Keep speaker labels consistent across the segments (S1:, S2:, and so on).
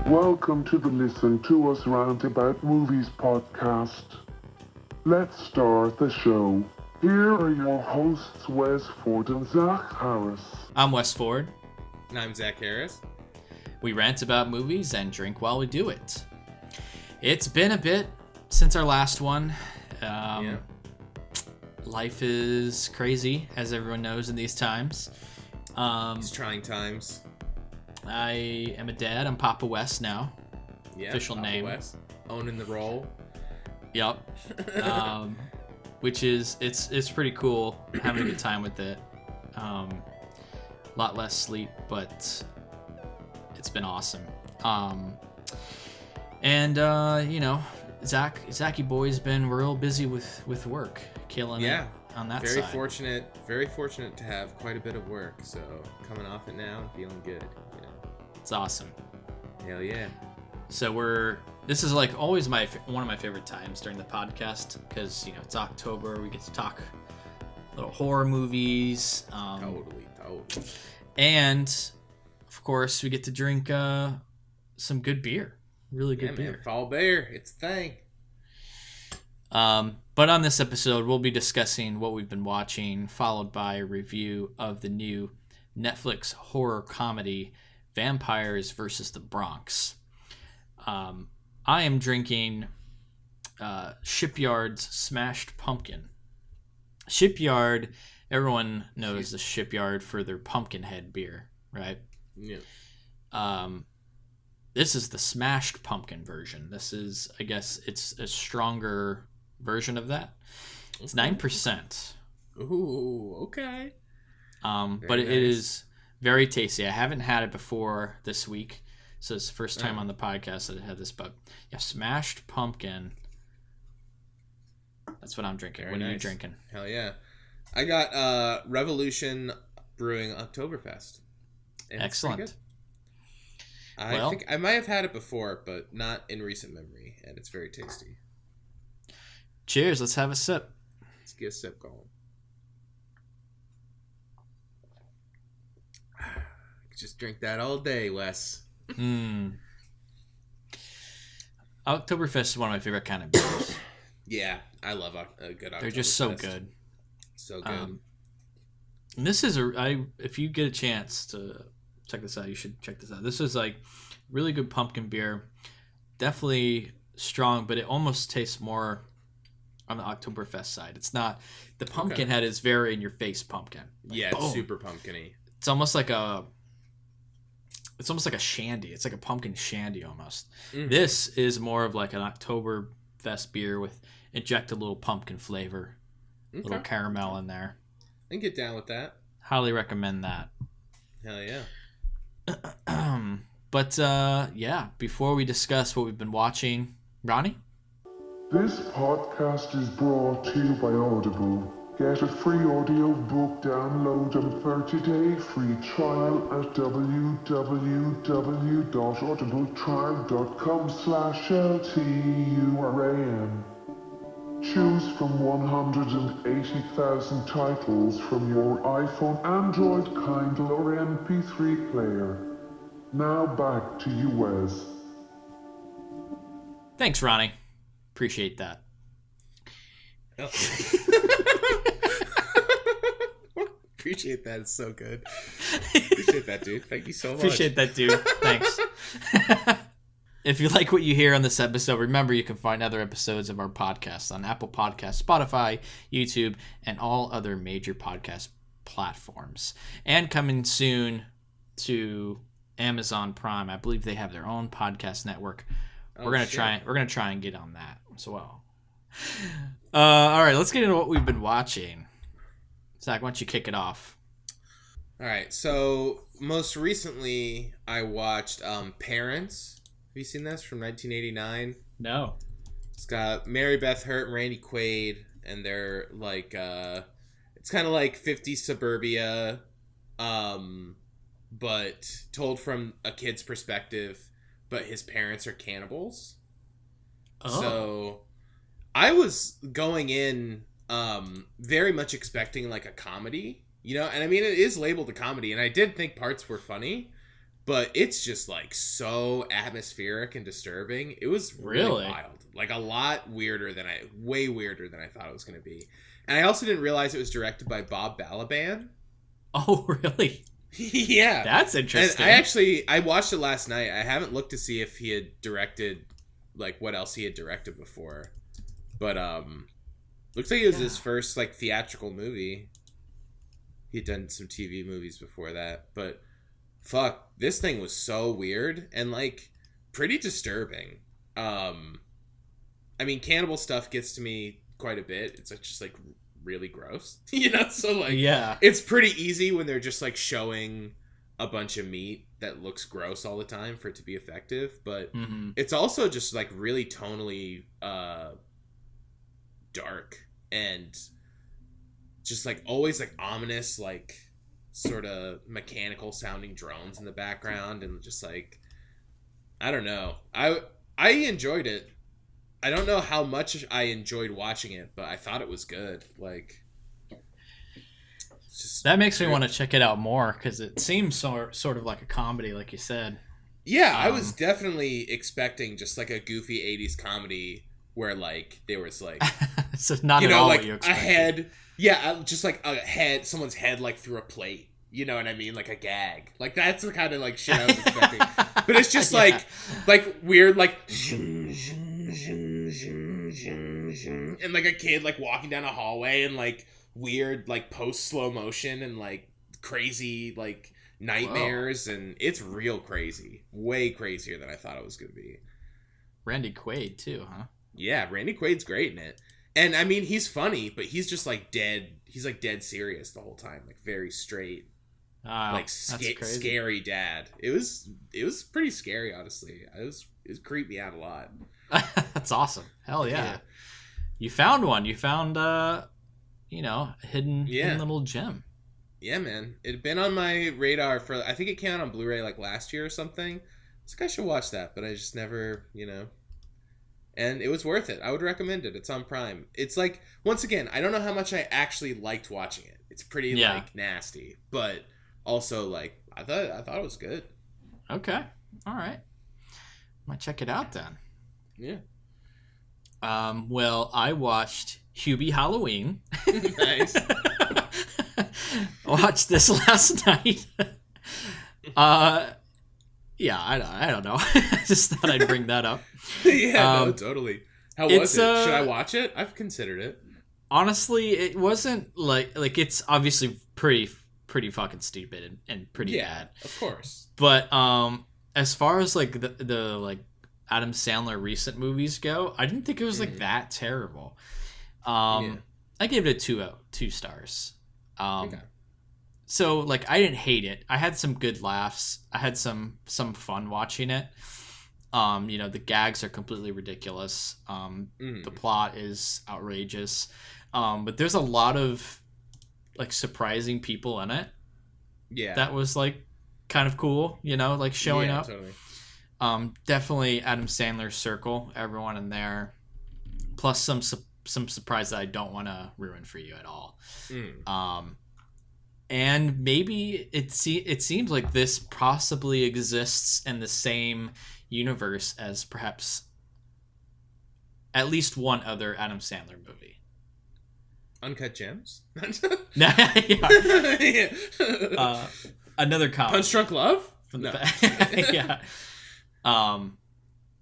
S1: Welcome to the Listen to Us Rant About Movies podcast. Let's start the show. Here are your hosts, Wes Ford and Zach Harris.
S2: I'm Wes Ford.
S3: And I'm Zach Harris.
S2: We rant about movies and drink while we do it. It's been a bit since our last one. Life is crazy, as everyone knows in these times.
S3: It's trying times.
S2: I am a dad. I'm Papa Wes now.
S3: Yeah,
S2: official
S3: Papa
S2: name.
S3: Wes, owning the role.
S2: Yep. Which is it's pretty cool. Having a good time with it. A lot less sleep, but it's been awesome. Zachy boy's been real busy with work, killing it on that
S3: very
S2: side.
S3: Very fortunate to have quite a bit of work. So coming off it now and feeling good. Yeah.
S2: It's awesome.
S3: Hell yeah.
S2: So this is like always one of my favorite times during the podcast because it's October. We get to talk little horror movies.
S3: Totally.
S2: And of course we get to drink some good beer. Really good beer.
S3: Man, Fall Bear, it's a thing.
S2: But on this episode, we'll be discussing what we've been watching, followed by a review of the new Netflix horror comedy, Vampires vs. the Bronx. I am drinking Shipyard's Smashed Pumpkin. Shipyard, everyone knows the Shipyard for their Pumpkinhead beer, right?
S3: Yeah.
S2: This is the Smashed Pumpkin version. This is, I guess, it's a stronger version of that. It's 9%.
S3: Ooh, okay.
S2: But it is very tasty. I haven't had it before this week, so it's the first time on the podcast that I had this. But yeah, Smashed Pumpkin. That's what I'm drinking.
S3: Very
S2: what are you
S3: nice.
S2: drinking?
S3: Hell yeah. I got Revolution Brewing Oktoberfest. And
S2: Excellent.
S3: I think I might have had it before, but not in recent memory, and it's very tasty.
S2: Cheers. Let's have a sip.
S3: Let's get a sip going. Just drink that all day, Wes.
S2: Oktoberfest is one of my favorite kind of beers.
S3: Yeah, I love a good Oktoberfest.
S2: They're just so good.
S3: So good.
S2: And this is if you get a chance to check this out, you should check this out. This is like really good pumpkin beer. Definitely strong, but it almost tastes more on the Oktoberfest side. It's not the pumpkin head is very in your face pumpkin. Like,
S3: yeah, it's super pumpkin-y.
S2: It's almost like a shandy. It's like a pumpkin shandy almost. Mm-hmm. This is more of like an Oktoberfest beer with injected little pumpkin flavor. A little caramel in there.
S3: I can get down with that.
S2: Highly recommend that.
S3: Hell yeah.
S2: But before we discuss what we've been watching, Ronnie?
S1: This podcast is brought to you by Audible. Get a free audiobook download and 30-day free trial at www.audibletrial.com/LTURAM. Choose from 180,000 titles from your iPhone, Android, Kindle, or MP3 player. Now back to you, Wes.
S2: Thanks, Ronnie. Appreciate that.
S3: Oh. Appreciate that. It's so good. Appreciate that, dude. Thank you so much.
S2: Appreciate that, dude. Thanks. If you like what you hear on this episode, remember you can find other episodes of our podcast on Apple Podcasts, Spotify, YouTube, and all other major podcast platforms. And coming soon to Amazon Prime. I believe they have their own podcast network. We're gonna try and get on that as well. All right, let's get into what we've been watching. Zach, why don't you kick it off?
S3: All right, so most recently I watched Pairings. Have you seen this from 1989?
S2: No.
S3: It's got Mary Beth Hurt and Randy Quaid, and they're like, it's kind of like 50s suburbia, but told from a kid's perspective, but his parents are cannibals. Oh. So I was going in very much expecting like a comedy, and I mean, it is labeled a comedy, and I did think parts were funny, but it's just like so atmospheric and disturbing. It was really wild, like way weirder than I thought it was going to be. And I also didn't realize it was directed by Bob Balaban.
S2: Oh, really?
S3: Yeah,
S2: that's interesting.
S3: And I watched it last night. I haven't looked to see if he had directed, like, what else he had directed before, but looks like it was his first like theatrical movie. He'd done some TV movies before that, but fuck, this thing was so weird and like pretty disturbing. I mean, cannibal stuff gets to me quite a bit. It's like just like really gross, you know? So like, it's pretty easy when they're just like showing a bunch of meat that looks gross all the time for it to be effective, but it's also just like really tonally dark and just like always like ominous, like sort of mechanical sounding drones in the background, and just like, I don't know, I enjoyed it. I don't know how much I enjoyed watching it, but I thought it was good. Like, just
S2: that makes me want to check it out more, because it seems sort of like a comedy, like you said.
S3: Yeah, I was definitely expecting just like a goofy 80s comedy where like there was like
S2: so not at all
S3: like
S2: what you
S3: a
S2: expected.
S3: head, just like a head, someo's head like through a plate. You know what I mean? Like a gag. Like that's the kind of like shit I was expecting. But it's just like weird like and like a kid like walking down a hallway and like weird like post slow motion and like crazy like nightmares. Whoa. And it's real crazy. Way crazier than I thought it was gonna be.
S2: Randy Quaid too, huh?
S3: Yeah, Randy Quaid's great in it. And I mean, he's funny, but he's just like dead. He's like dead serious the whole time, like very straight. Like scary dad. It was pretty scary, honestly. It creeped me out a lot.
S2: That's awesome. Hell yeah. You found one. You found a hidden little gem.
S3: Yeah, man. It had been on my radar for, I think it came out on Blu-ray like last year or something. I was like, I should watch that, but I just never, and it was worth it. I would recommend it. It's on Prime. It's like, once again, I don't know how much I actually liked watching it. It's pretty like nasty, but also like I thought it was good.
S2: Okay. All right. Might check it out then.
S3: Yeah.
S2: Well, I watched Hubie Halloween.
S3: Nice.
S2: Watched this last night. Yeah, I don't know. I just thought I'd bring that up.
S3: Yeah, no, totally. How was it? Should I watch it? I've considered it.
S2: Honestly, it wasn't like it's obviously pretty fucking stupid and pretty bad.
S3: Of course.
S2: But as far as like the like Adam Sandler recent movies go, I didn't think it was like that terrible. I gave it a 2 stars.
S3: Okay.
S2: So like I didn't hate it. I had some good laughs. I had some fun watching it. The gags are completely ridiculous. The plot is outrageous. But there's a lot of like surprising people in it. Yeah. That was like kind of cool, like showing up. Totally. Definitely Adam Sandler's circle, everyone in there. Plus some surprise that I don't want to ruin for you at all. And maybe it seems like this possibly exists in the same universe as perhaps at least one other Adam Sandler movie.
S3: Uncut Gems?
S2: Another comedy.
S3: Punch Drunk Love?
S2: Yeah.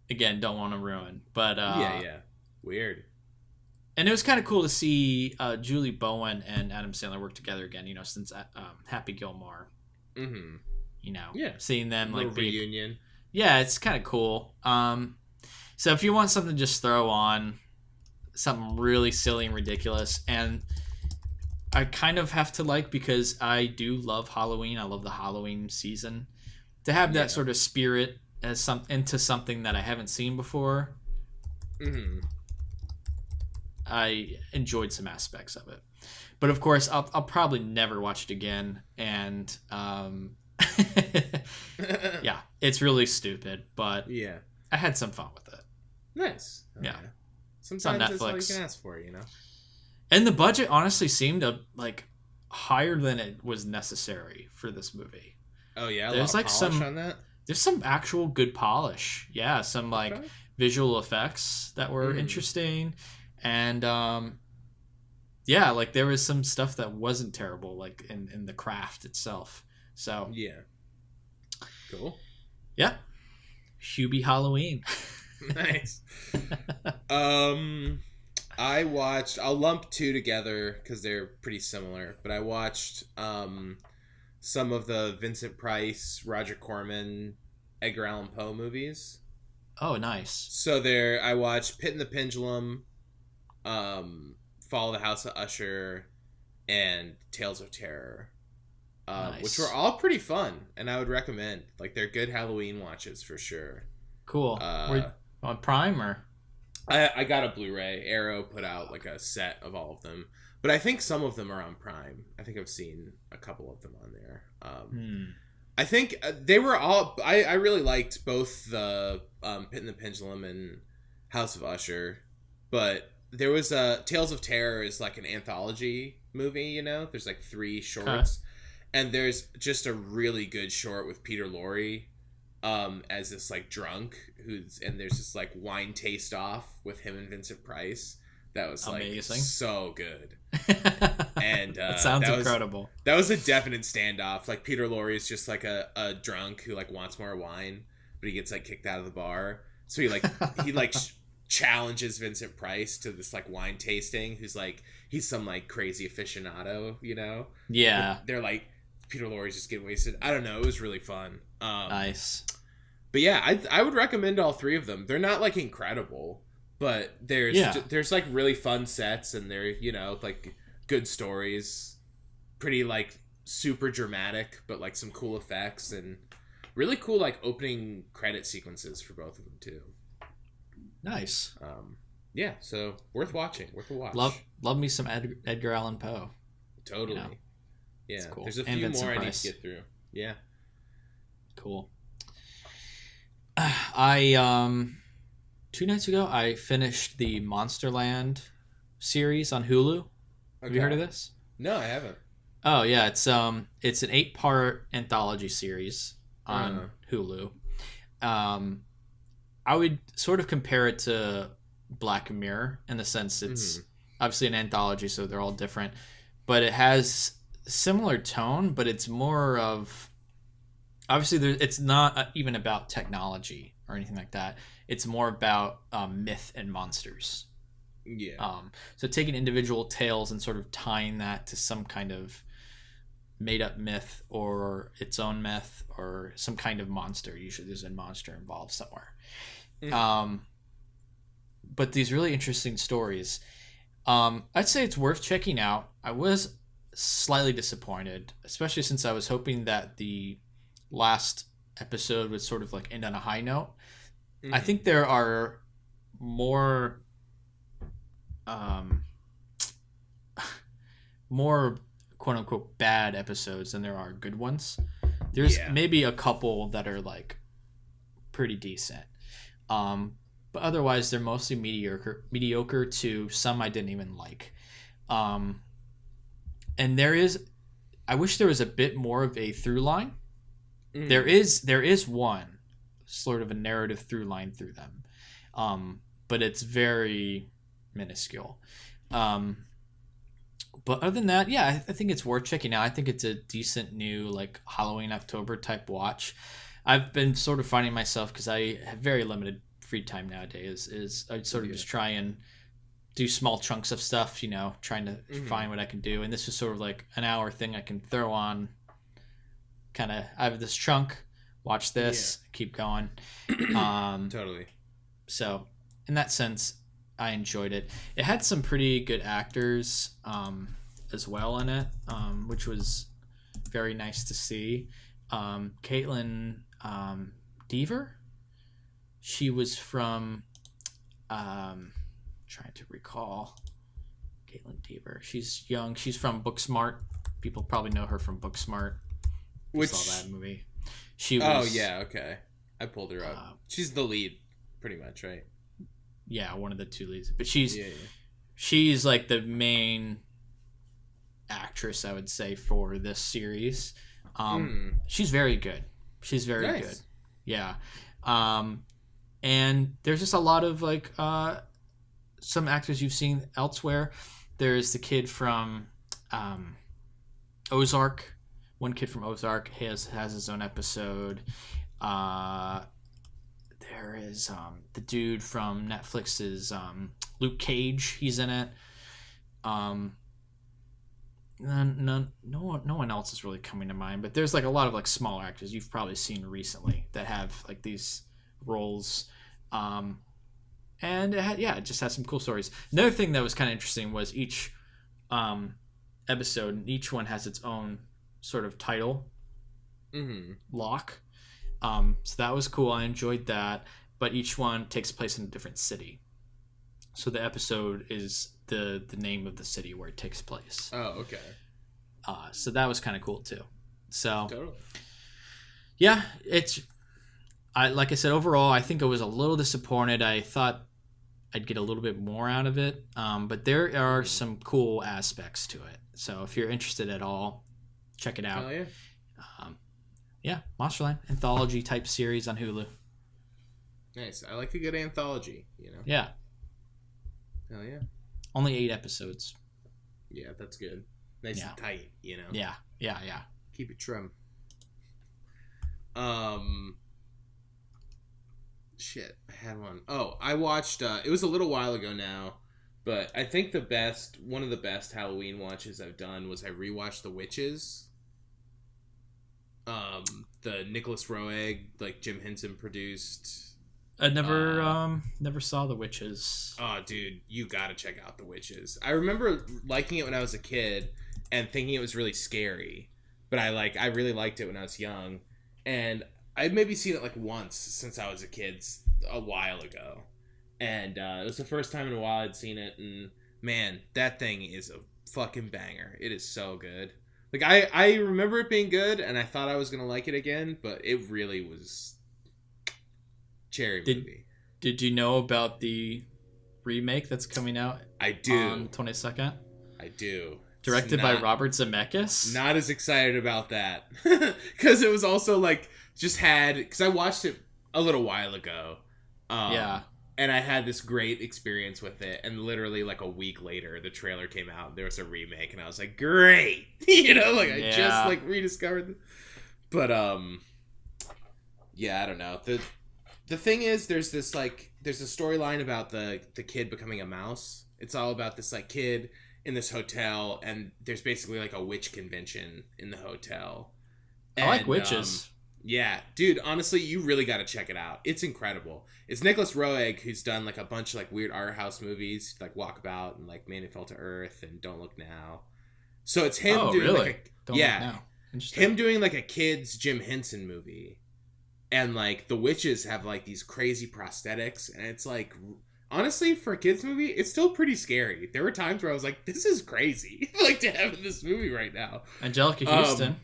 S2: Again, don't want to ruin, but
S3: weird.
S2: And it was kind of cool to see Julie Bowen and Adam Sandler work together again, since Happy Gilmore. Seeing them like
S3: reunion.
S2: Yeah, it's kind of cool. So if you want something to just throw on, something really silly and ridiculous, and I kind of have to like, because I do love Halloween. I love the Halloween season. To have that sort of spirit as into something that I haven't seen before. I enjoyed some aspects of it, but of course I'll probably never watch it again. And yeah, it's really stupid, but I had some fun with it.
S3: Nice.
S2: Yeah.
S3: Sometimes that's all you can ask for,
S2: And the budget honestly seemed like higher than it was necessary for this movie.
S3: Oh yeah,
S2: there's
S3: a lot
S2: like
S3: of polish
S2: some
S3: on that.
S2: there's some actual good polish. Yeah, some like
S3: Okay.
S2: visual effects that were interesting, and yeah, like there was some stuff that wasn't terrible, like in the craft itself. So
S3: Yeah. Cool.
S2: yeah, Hubie Halloween.
S3: Nice. I'll lump two together because they're pretty similar, but I watched some of the Vincent Price, Roger Corman, Edgar Allan Poe movies.
S2: Oh, nice.
S3: So I watched Pit and the Pendulum, Fall of the House of Usher, and Tales of Terror.
S2: Nice.
S3: Which were all pretty fun, and I would recommend. Like, they're good Halloween watches for sure.
S2: Cool. Were on Prime or?
S3: I got a Blu-ray. Arrow put out like a set of all of them, but I think some of them are on Prime. I think I've seen a couple of them on there. I think they were all. I really liked both the Pit and the Pendulum and House of Usher, but there was Tales of Terror is like an anthology movie. You know, there's like 3 shorts, and there's just a really good short with Peter Lorre as this like drunk and there's this like wine taste off with him and Vincent Price that was like
S2: amazing.
S3: So good. And
S2: that sounds incredible.
S3: That was a definite standoff. Like Peter Lorre is just like a drunk who like wants more wine, but he gets like kicked out of the bar, so he challenges Vincent Price to this like wine tasting, who's like he's some like crazy aficionado, you know.
S2: Yeah,
S3: but they're like Peter Lorre's just getting wasted. I don't know, it was really fun.
S2: Nice.
S3: But yeah, I would recommend all 3 of them. They're not like incredible, but there's like really fun sets, and they're, you know, like good stories, pretty like super dramatic, but like some cool effects and really cool like opening credit sequences for both of them too.
S2: Nice.
S3: Yeah, so worth watching. Worth a watch.
S2: Love me some Edgar Allan Poe.
S3: Totally.
S2: You know?
S3: Yeah,
S2: cool.
S3: There's a few more I need to get through. Yeah.
S2: Cool. I 2 nights ago I finished the Monsterland series on Hulu. Have you heard of this?
S3: No, I haven't.
S2: Oh yeah, it's an 8-part anthology series on Hulu. I would sort of compare it to Black Mirror in the sense it's obviously an anthology, so they're all different, but it has similar tone, but it's more of obviously it's not even about technology or anything like that. It's more about myth and monsters.
S3: Yeah.
S2: So taking individual tales and sort of tying that to some kind of made up myth or its own myth or some kind of monster. Usually there's a monster involved somewhere. But these really interesting stories. I'd say it's worth checking out. I was slightly disappointed, especially since I was hoping that the last episode would sort of like end on a high note. I think there are more quote unquote bad episodes than there are good ones. There's maybe a couple that are like pretty decent, but otherwise they're mostly mediocre to some I didn't even like. And I wish there was a bit more of a through line. There is one sort of a narrative through line through them, but it's very minuscule. But other than that, yeah, I think it's worth checking out. I think it's a decent new like Halloween October type watch. I've been sort of finding myself, because I have very limited free time nowadays, is I sort of just try and do small chunks of stuff, you know, trying to find what I can do. And this is sort of like an hour thing I can throw on. Kind of, I have this chunk, watch this, keep going.
S3: Totally.
S2: So in that sense, I enjoyed it. It had some pretty good actors as well in it, which was very nice to see. Caitlin Dever, she was from trying to recall. Caitlin Dever, she's young, she's from Booksmart. People probably know her from Booksmart.
S3: Which
S2: saw that movie. She was,
S3: okay, I pulled her up. She's the lead pretty much, right?
S2: Yeah, one of the 2 leads, but she's like the main actress, I would say, for this series. She's very good. She's very
S3: Nice.
S2: good. Yeah. And there's just a lot of like some actors you've seen elsewhere. There's the kid from Ozark. One kid from Ozark has his own episode. There is the dude from Netflix's Luke Cage. He's in it. No one else is really coming to mind, but there's like a lot of like smaller actors you've probably seen recently that have like these roles. And it just has some cool stories. Another thing that was kind of interesting was each episode, and each one has its own sort of title lock. So that was cool. I enjoyed that. But each one takes place in a different city. So the episode is the name of the city where it takes place.
S3: Oh, okay.
S2: So that was kind of cool too. So
S3: Totally.
S2: Yeah, like I said, overall, I think I was a little disappointed. I thought I'd get a little bit more out of it. But there are some cool aspects to it. So if you're interested at all, check it out.
S3: Oh, yeah.
S2: Monsterland anthology type series on Hulu.
S3: Nice. I like a good anthology, you know?
S2: Yeah.
S3: Hell yeah.
S2: Only 8 episodes.
S3: Yeah, that's good. Nice and tight, you know?
S2: Yeah.
S3: Keep it trim. Shit, I had one. Oh, I watched, it was a little while ago now, but I think one of the best Halloween watches I've done was I rewatched The Witches. The Nicholas Roeg, like Jim Henson produced.
S2: I never saw The Witches.
S3: Oh, dude, you gotta check out The Witches. I remember liking it when I was a kid and thinking it was really scary, but I really liked it when I was young, and I'd maybe seen it like once since I was a kid a while ago, and it was the first time in a while I'd seen it, and man, that thing is a fucking banger. It is so good. Like, I remember it being good, and I thought I was gonna like it again, but it really was cherry movie.
S2: Did you know about the remake that's coming out?
S3: I do.
S2: On the 22nd?
S3: I do.
S2: Directed by Robert Zemeckis?
S3: Not as excited about that. Because it was also, like, because I watched it a little while ago.
S2: Yeah.
S3: And I had this great experience with it, and literally like a week later, the trailer came out, and there was a remake, and I was like, great! You know, like, I just, like, rediscovered it. But, yeah, I don't know. The thing is, there's a storyline about the kid becoming a mouse. It's all about this, like, kid in this hotel, and there's basically, like, a witch convention in the hotel.
S2: I like witches.
S3: Yeah, dude, honestly, you really got to check it out. It's incredible. It's Nicholas Roeg, who's done, like, a bunch of, like, weird art house movies, like Walkabout and, like, Man Who Fell to Earth and Don't Look Now. So it's him doing,
S2: really?
S3: like,
S2: Don't Look Now. Interesting.
S3: Him doing, like, a kid's Jim Henson movie. And, like, the witches have, like, these crazy prosthetics, and it's, like, honestly, for a kid's movie, it's still pretty scary. There were times where I was like, this is crazy, like, to have in this movie right now.
S2: Angelica Houston.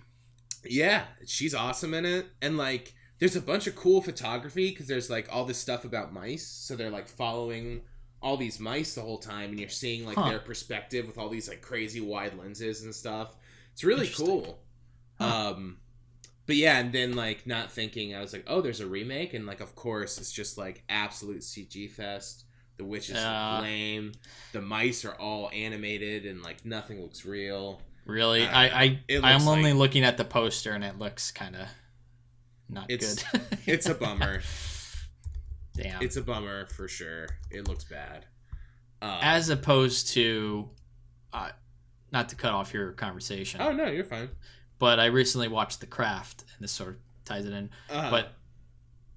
S3: Yeah, she's awesome in it. And, like, there's a bunch of cool photography because there's, like, all this stuff about mice. So they're, like, following all these mice the whole time, and you're seeing, like, their perspective with all these, like, crazy wide lenses and stuff. It's really cool. But yeah, and then, like, not thinking, I was like, oh, there's a remake? And, like, of course, it's just, like, absolute CG fest. The witches are lame. The mice are all animated, and, like, nothing looks real.
S2: Really? I'm only looking at the poster, and it looks kind of not good.
S3: It's a bummer.
S2: Damn.
S3: It's a bummer, for sure. It looks bad.
S2: As opposed to, not to cut off your conversation.
S3: Oh, no, you're fine.
S2: But I recently watched The Craft, and this sort of ties it in. But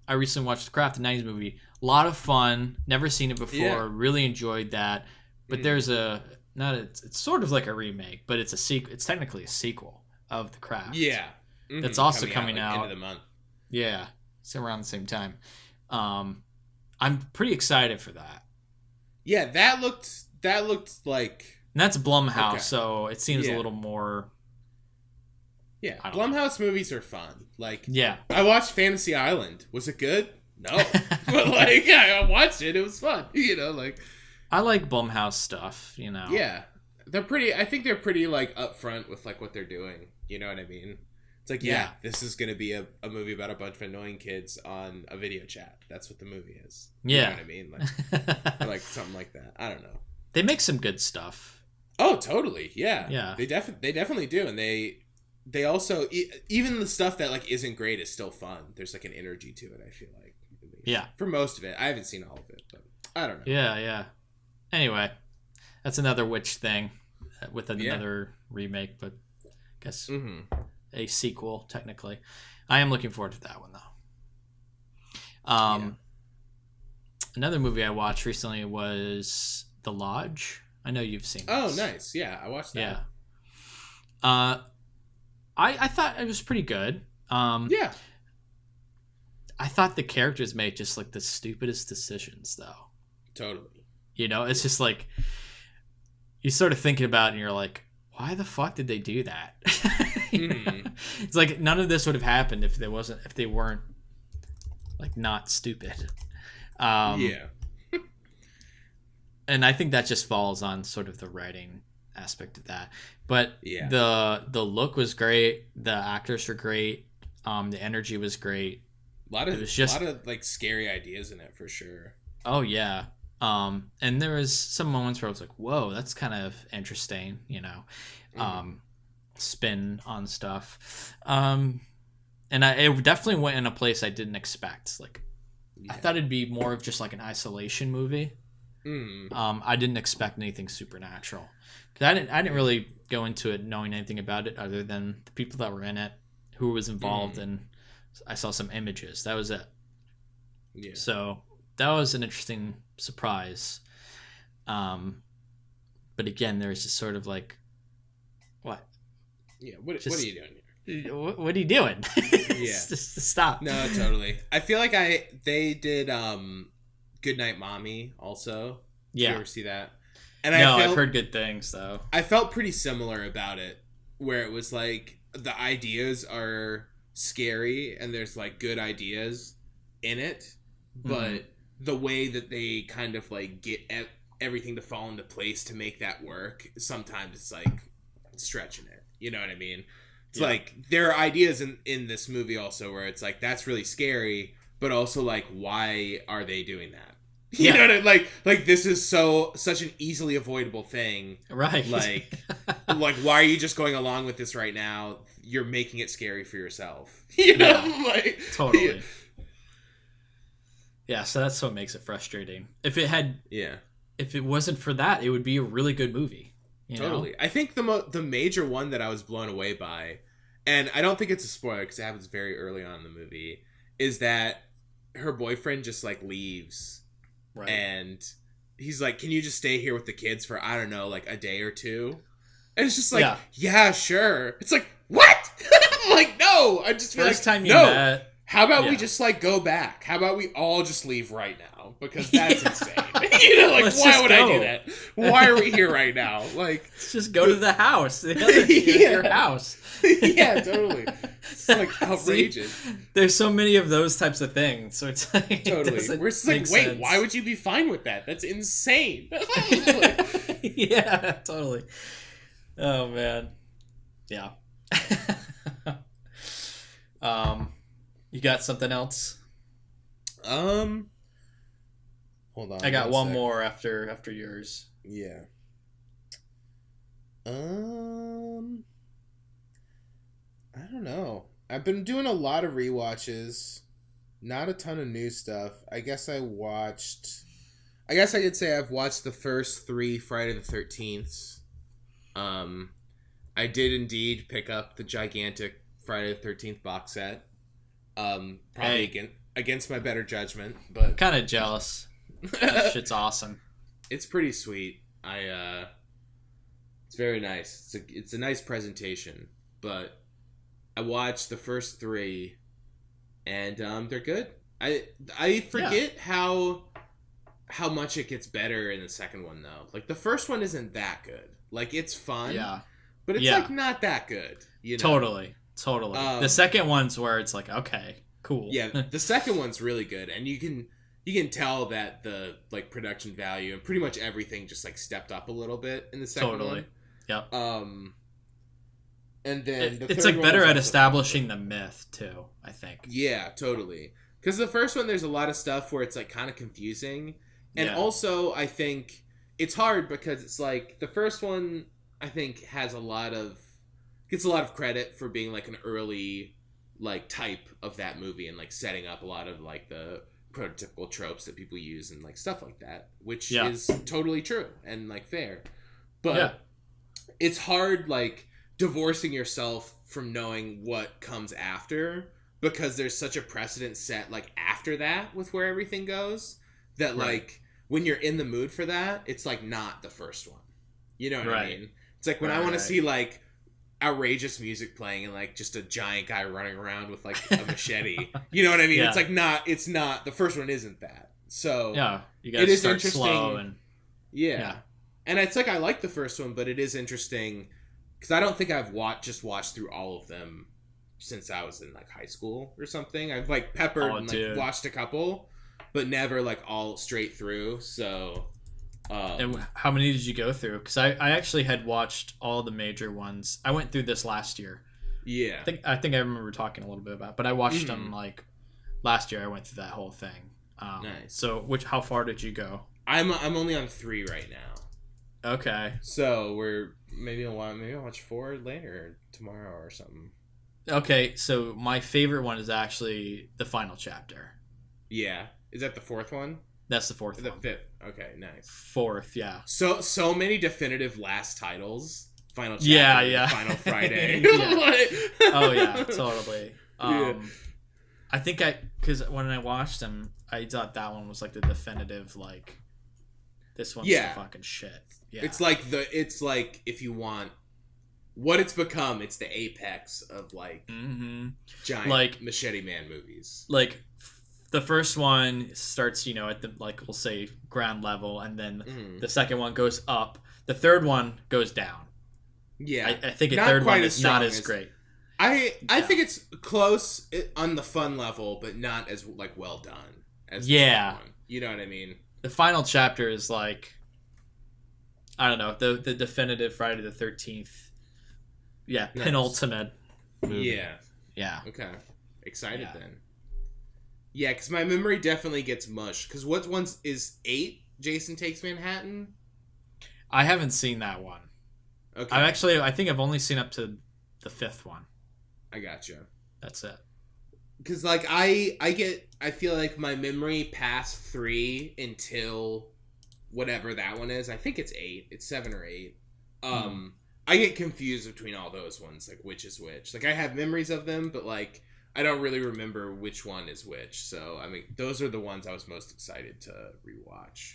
S2: I recently watched The Craft, a 90s movie. A lot of fun. Never seen it before.
S3: Yeah.
S2: Really enjoyed that. But there's it's sort of like a remake, but it's a sequel. It's technically a sequel of The Craft.
S3: Yeah. Mm-hmm.
S2: That's also coming out.
S3: End of the month.
S2: Yeah. It's around the same time. I'm pretty excited for that.
S3: Yeah, that looked like...
S2: And that's Blumhouse, so it seems a little more...
S3: Yeah, Blumhouse movies are fun. Like,
S2: yeah.
S3: I watched Fantasy Island. Was it good? No. But, like, I watched it. It was fun. You know, like...
S2: I like Blumhouse stuff, you know.
S3: Yeah. I think they're pretty, like, upfront with, like, what they're doing. You know what I mean? It's like, yeah, this is going to be a movie about a bunch of annoying kids on a video chat. That's what the movie is. You know what I mean? Like, or like something like that. I don't know.
S2: They make some good stuff.
S3: Oh, totally. Yeah.
S2: Yeah.
S3: They definitely do. And they also, even the stuff that like isn't great is still fun. There's like an energy to it, I feel like.
S2: Yeah.
S3: For most of it. I haven't seen all of it, but I don't know.
S2: Yeah. Anyway, that's another witch thing with another remake, but I guess a sequel, technically. I am looking forward to that one, though. Another movie I watched recently was The Lodge. I know you've seen this.
S3: Oh, nice. Yeah, I watched that.
S2: Yeah. I thought it was pretty good.
S3: Yeah.
S2: I thought the characters made just like the stupidest decisions, though.
S3: Totally.
S2: You know, it's just like you sort of thinking about it and you're like, why the fuck did they do that? It's like none of this would have happened if they weren't like not stupid.
S3: Yeah.
S2: And I think that just falls on sort of the writing aspect of that. But the look was great. The actors were great. The energy was great.
S3: A lot of like scary ideas in it for sure. Oh
S2: yeah. And there was some moments where I was like, whoa, that's kind of interesting, you know, spin on stuff. And it definitely went in a place I didn't expect. Like, I thought it'd be more of just like an isolation movie. I didn't expect anything supernatural. 'Cause I didn't really go into it knowing anything about it other than the people that were in it, who was involved, and I saw some images. That was it.
S3: Yeah.
S2: So that was an interesting surprise. But again, there was just sort of like, what?
S3: Yeah. What are you doing here?
S2: What are you doing?
S3: Yeah.
S2: Just stop.
S3: No, totally. I feel like they did Goodnight Mommy also. Did you ever see that? And
S2: I've heard good things though.
S3: I felt pretty similar about it, where it was like the ideas are scary and there's like good ideas in it, but the way that they kind of like get everything to fall into place to make that work, sometimes it's like stretching it. You know what I mean? It's like there are ideas in this movie also where it's like that's really scary, but also like why are they doing that? You know what I mean? Like this is such an easily avoidable thing.
S2: Right.
S3: Like why are you just going along with this right now? You're making it scary for yourself. You know?
S2: Yeah, totally. Yeah, so that's what makes it frustrating. If it wasn't for that, it would be a really good movie. You know?
S3: I think the major one that I was blown away by, and I don't think it's a spoiler because it happens very early on in the movie, is that her boyfriend just like leaves. Right. And he's like, can you just stay here with the kids for, I don't know, like a day or two? And it's just like, yeah sure. It's like, what? I'm like, no. I just feel
S2: First
S3: like,
S2: time you met.
S3: How about we just like go back? How about we all just leave right now? Because that's insane. You know, like why would I do that? Why are we here right now? Like,
S2: let's just go to the house. Your house.
S3: Yeah, totally. It's like outrageous.
S2: See, there's so many of those types of things. So it's like
S3: totally. We're just like, wait, why would you be fine with that? That's insane.
S2: Yeah, totally. Oh man. Yeah. You got something else?
S3: Hold on.
S2: I got one more after yours.
S3: Yeah. I don't know. I've been doing a lot of rewatches. Not a ton of new stuff. I guess I could say I've watched the first 3 Friday the 13th. I did indeed pick up the gigantic Friday the 13th box set. Probably against my better judgment, but
S2: kind of jealous. That shit's awesome.
S3: It's pretty sweet. It's very nice. It's a nice presentation, but I watched the first 3, and they're good. I forget how much it gets better in the second one though. Like the first one isn't that good. Like it's fun, but it's like not that good. You know? Totally. The second one's where it's like, okay, cool. Yeah, the second one's really good, and you can tell that the like production value and pretty much everything just like stepped up a little bit in the second one.
S2: Yep.
S3: And then
S2: it's like better at establishing the myth too, I think.
S3: Yeah, totally. Because the first one, there's a lot of stuff where it's like kind of confusing, and also I think it's hard because it's like the first one I think gets a lot of credit for being like an early like type of that movie and like setting up a lot of like the prototypical tropes that people use and like stuff like that, which is totally true and like fair. But it's hard like divorcing yourself from knowing what comes after, because there's such a precedent set like after that with where everything goes that like when you're in the mood for that, it's like not the first one. You know what I mean? It's like when I want to see like outrageous music playing and like just a giant guy running around with like a machete. You know what I mean? It's like it's not the first one isn't that. So
S2: you gotta start slow and
S3: and it's like I like the first one, but it is interesting because I don't think I've watched through all of them since I was in like high school or something. I've like peppered and like watched a couple, but never like all straight through. So
S2: and how many did you go through? Because I actually had watched all the major ones. I went through this last year.
S3: Yeah,
S2: I think I remember talking a little bit about it, but I watched them like last year. I went through that whole thing.
S3: Nice.
S2: So how far did you go?
S3: I'm only on 3 right now.
S2: Okay.
S3: So maybe I'll watch 4 later tomorrow or something.
S2: Okay, so my favorite one is actually the final chapter.
S3: Yeah. Is that the 4th one?
S2: That's the 4th
S3: The
S2: one.
S3: 5th. Okay, nice.
S2: 4th, yeah.
S3: So many definitive last titles. Final chapter.
S2: Yeah.
S3: Final Friday.
S2: Oh yeah, totally. I think because when I watched them, I thought that one was like the definitive like. This one's the fucking shit. Yeah.
S3: It's like if you want what it's become, it's the apex of like giant like Machete Man movies.
S2: Like the first one starts, at the like we'll say ground level, and then the second one goes up. The third one goes down.
S3: Yeah,
S2: I think the third one is not as great.
S3: I think it's close on the fun level, but not as like well done as the second one. You know what I mean?
S2: The final chapter is like, I don't know, the definitive Friday the 13th. Yeah, nice. Penultimate movie. Yeah.
S3: Okay. Excited then. Yeah, because my memory definitely gets mush. Because what one's is 8? Jason Takes Manhattan?
S2: I haven't seen that one. Okay. I think I've only seen up to the 5th one.
S3: I gotcha.
S2: That's it.
S3: Because like I feel like my memory past 3 until whatever that one is. I think it's 8. It's 7 or 8. I get confused between all those ones, like which is which. Like I have memories of them, but like I don't really remember which one is which. So I mean, those are the ones I was most excited to rewatch.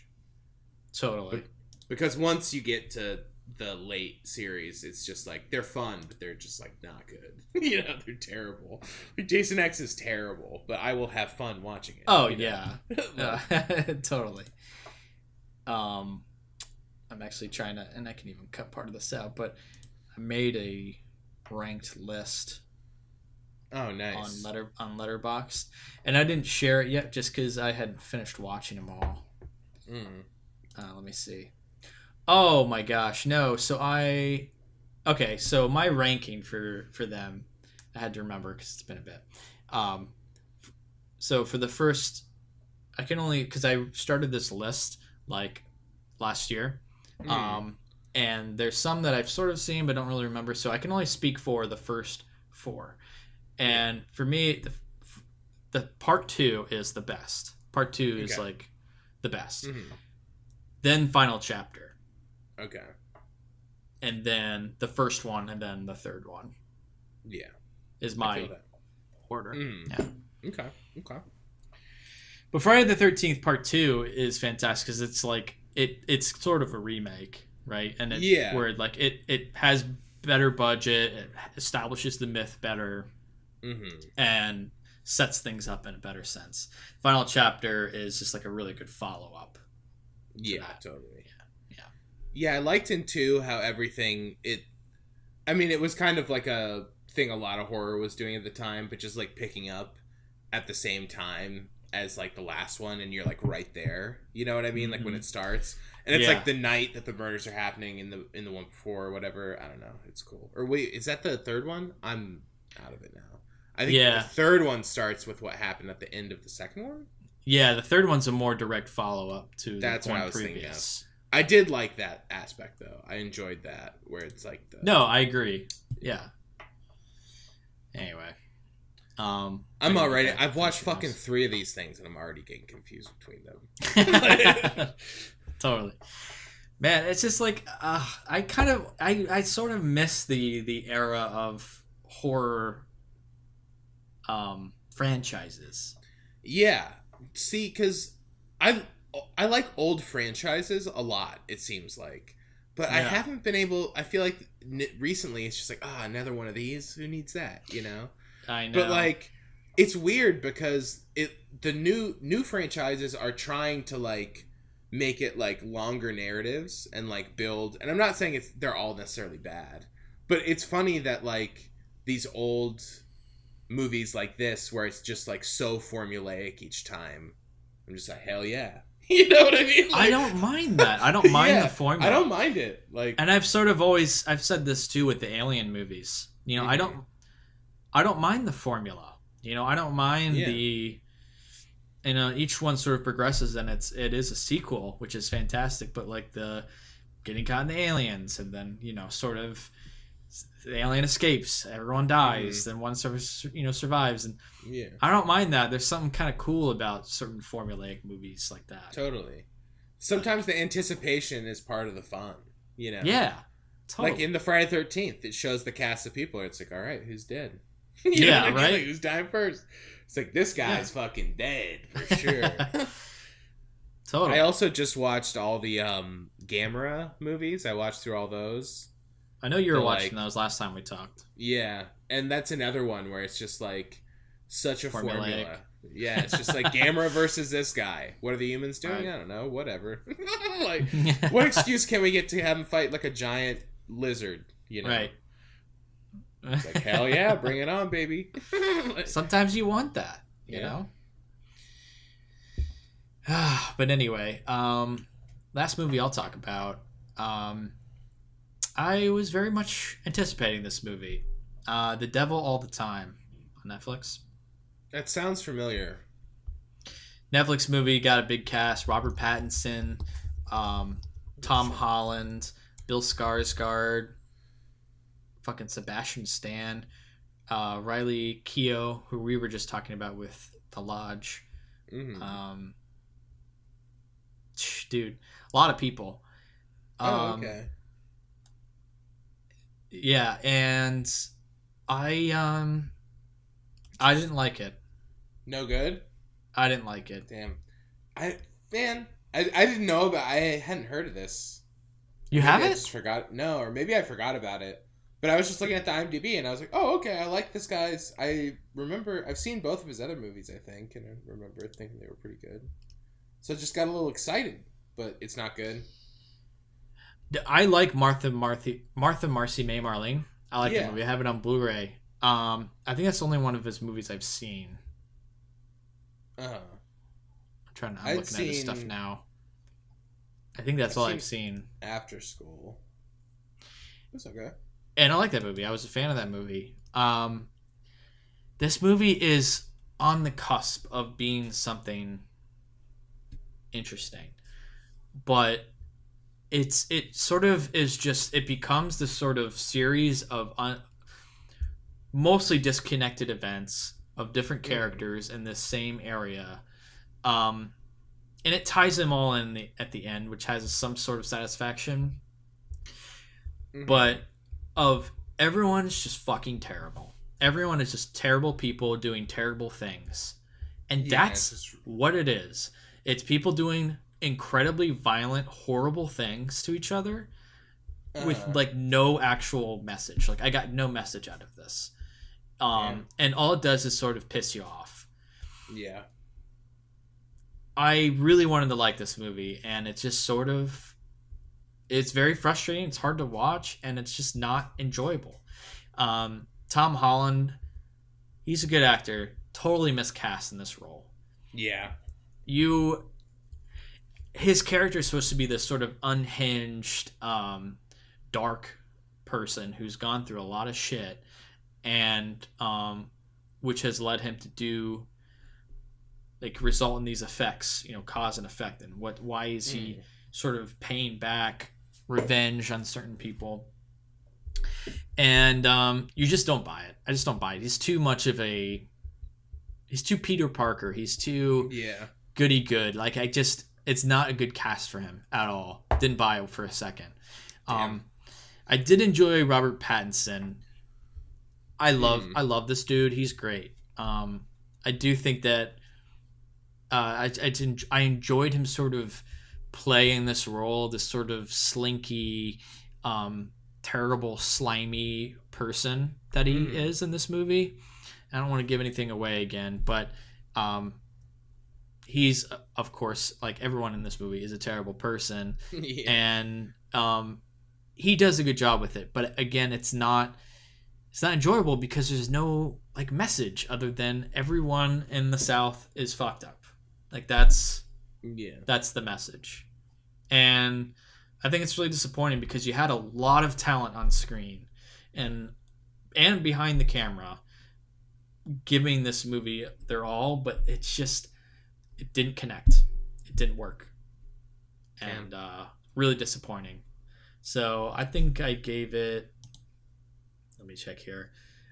S2: Totally.
S3: Because once you get to the late series, it's just like they're fun, but they're just like not good. They're terrible. Like, Jason X is terrible, but I will have fun watching it.
S2: Oh yeah. Totally. I'm actually trying to, and I can even cut part of this out, but I made a ranked list.
S3: Oh, nice.
S2: On Letterboxd, and I didn't share it yet just because I hadn't finished watching them all. Let me see. Oh my gosh, no. So my ranking for them, I had to remember because it's been a bit. So for the first, I can only, because I started this list like last year, and there's some that I've sort of seen but don't really remember. So I can only speak for the first 4, and for me, the part 2 is the best. Part 2 is like the best. Then final chapter.
S3: Okay.
S2: And then the first one, and then the third one.
S3: Yeah.
S2: Is my order.
S3: Yeah. Okay.
S2: But Friday the 13th Part 2 is fantastic because it's like it's sort of a remake, right? And where like it has better budget, it establishes the myth better, and sets things up in a better sense. Final chapter is just like a really good follow up.
S3: Yeah, totally. Yeah, I liked in 2 how everything it was kind of like a thing a lot of horror was doing at the time, but just like picking up at the same time as like the last one, and you're like right there. You know what I mean? Like when it starts, and it's
S2: Yeah.
S3: like the night that the murders are happening in the one before or whatever. I don't know. It's cool. Or wait, is that the third one? I'm out of it now. I think the third one starts with what happened at the end of the second one.
S2: Yeah, the third one's a more direct follow-up to
S3: That's
S2: the
S3: what
S2: one
S3: I was
S2: previous.
S3: thinking of. I did like that aspect, though. I enjoyed that, where it's like the...
S2: No, I agree. Yeah. Anyway.
S3: I'm already... I've watched fucking 3 of these things, and I'm already getting confused between them.
S2: Totally. Man, it's just like... I sort of miss the era of horror franchises.
S3: Yeah. See, because I like old franchises a lot, it seems like. But I haven't been able... I feel like recently it's just like, another one of these? Who needs that, you know?
S2: I know.
S3: But, like, it's weird because the new franchises are trying to, like, make it, like, longer narratives and, like, build... And I'm not saying they're all necessarily bad. But it's funny that, like, these old movies like this, where it's just, like, so formulaic each time, I'm just like, hell yeah. You know what I mean? Like,
S2: I don't mind that. I don't mind the formula.
S3: I don't mind it. Like,
S2: and I've said this too with the Alien movies. You know, I don't mind the formula. You know, I don't mind the, you know, each one sort of progresses, and it is a sequel, which is fantastic. But like the getting caught in the aliens, and then, you know, sort of the alien escapes, everyone dies, then one survives, and I don't mind that. There's something kind of cool about certain formulaic movies like that.
S3: Totally. Sometimes the anticipation is part of the fun, you know?
S2: Yeah. Totally.
S3: Like in the Friday 13th, it shows the cast of people. It's like, all right, who's dead?
S2: Yeah, right?
S3: Like, who's dying first? It's like, this guy's fucking dead for sure.
S2: Totally.
S3: I also just watched all the Gamera movies. I watched through all those.
S2: I know you were watching those last time we talked.
S3: Yeah, and that's another one where it's just like such a formula. Yeah, it's just like Gamera versus this guy. What are the humans doing? Right. I don't know. Whatever. Like, what excuse can we get to have him fight like a giant lizard? You know,
S2: right?
S3: It's like, hell yeah, bring it on, baby.
S2: Sometimes you want that, you know. But anyway, last movie I'll talk about. I was very much anticipating this movie, The Devil All the Time, on Netflix.
S3: That sounds familiar.
S2: Netflix movie, got a big cast: Robert Pattinson, Tom Holland, Bill Skarsgård, fucking Sebastian Stan, Riley Keough, who we were just talking about with The Lodge. Dude, a lot of people.
S3: Okay.
S2: Yeah, and I didn't like it.
S3: No good?
S2: I didn't like it.
S3: Damn. I didn't know about... I hadn't heard of this.
S2: You
S3: maybe
S2: haven't?
S3: I just forgot. No, or maybe I forgot about it. But I was just looking at the IMDb, and I was like, oh, okay, I like this guy's... I remember... I've seen both of his other movies, I think, and I remember thinking they were pretty good. So I just got a little excited, but it's not good.
S2: I like Martha Marcy May Marlene. I like that movie. I have it on Blu-ray. I think that's the only one of his movies I've seen. I'm looking at his stuff now. I think that's all I've seen.
S3: After School. That's okay.
S2: And I like that movie. I was a fan of that movie. This movie is on the cusp of being something interesting, but it sort of is just, it becomes this sort of series of mostly disconnected events of different characters in this same area, and it ties them all in at the end, which has some sort of satisfaction. But everyone's just fucking terrible. Everyone is just terrible people doing terrible things, and that's what it is. It's people doing incredibly violent, horrible things to each other with like no actual message. Like, I got no message out of this. And all it does is sort of piss you off. Yeah. I really wanted to like this movie, and it's just sort of, it's very frustrating. It's hard to watch, and it's just not enjoyable. Tom Holland, he's a good actor, totally miscast in this role.
S3: Yeah.
S2: His character is supposed to be this sort of unhinged, dark person who's gone through a lot of shit, and which has led him to do, like, result in these effects, cause and effect, and why is he sort of paying back revenge on certain people. And you just don't buy it. I just don't buy it. He's too Peter Parker. He's too goody good. Like, it's not a good cast for him at all. Didn't buy it for a second. I did enjoy Robert Pattinson. I love this dude. He's great. I do think that I enjoyed him sort of playing this role, this sort of slinky, terrible, slimy person that he is in this movie. I don't want to give anything away again, but he's, of course, like everyone in this movie, is a terrible person. And he does a good job with it. But again, it's not enjoyable because there's no, like, message other than everyone in the South is fucked up. Like, that's the message. And I think it's really disappointing because you had a lot of talent on screen and behind the camera giving this movie their all, but it didn't connect. It didn't work. And really disappointing. So I think I gave it, let me check here.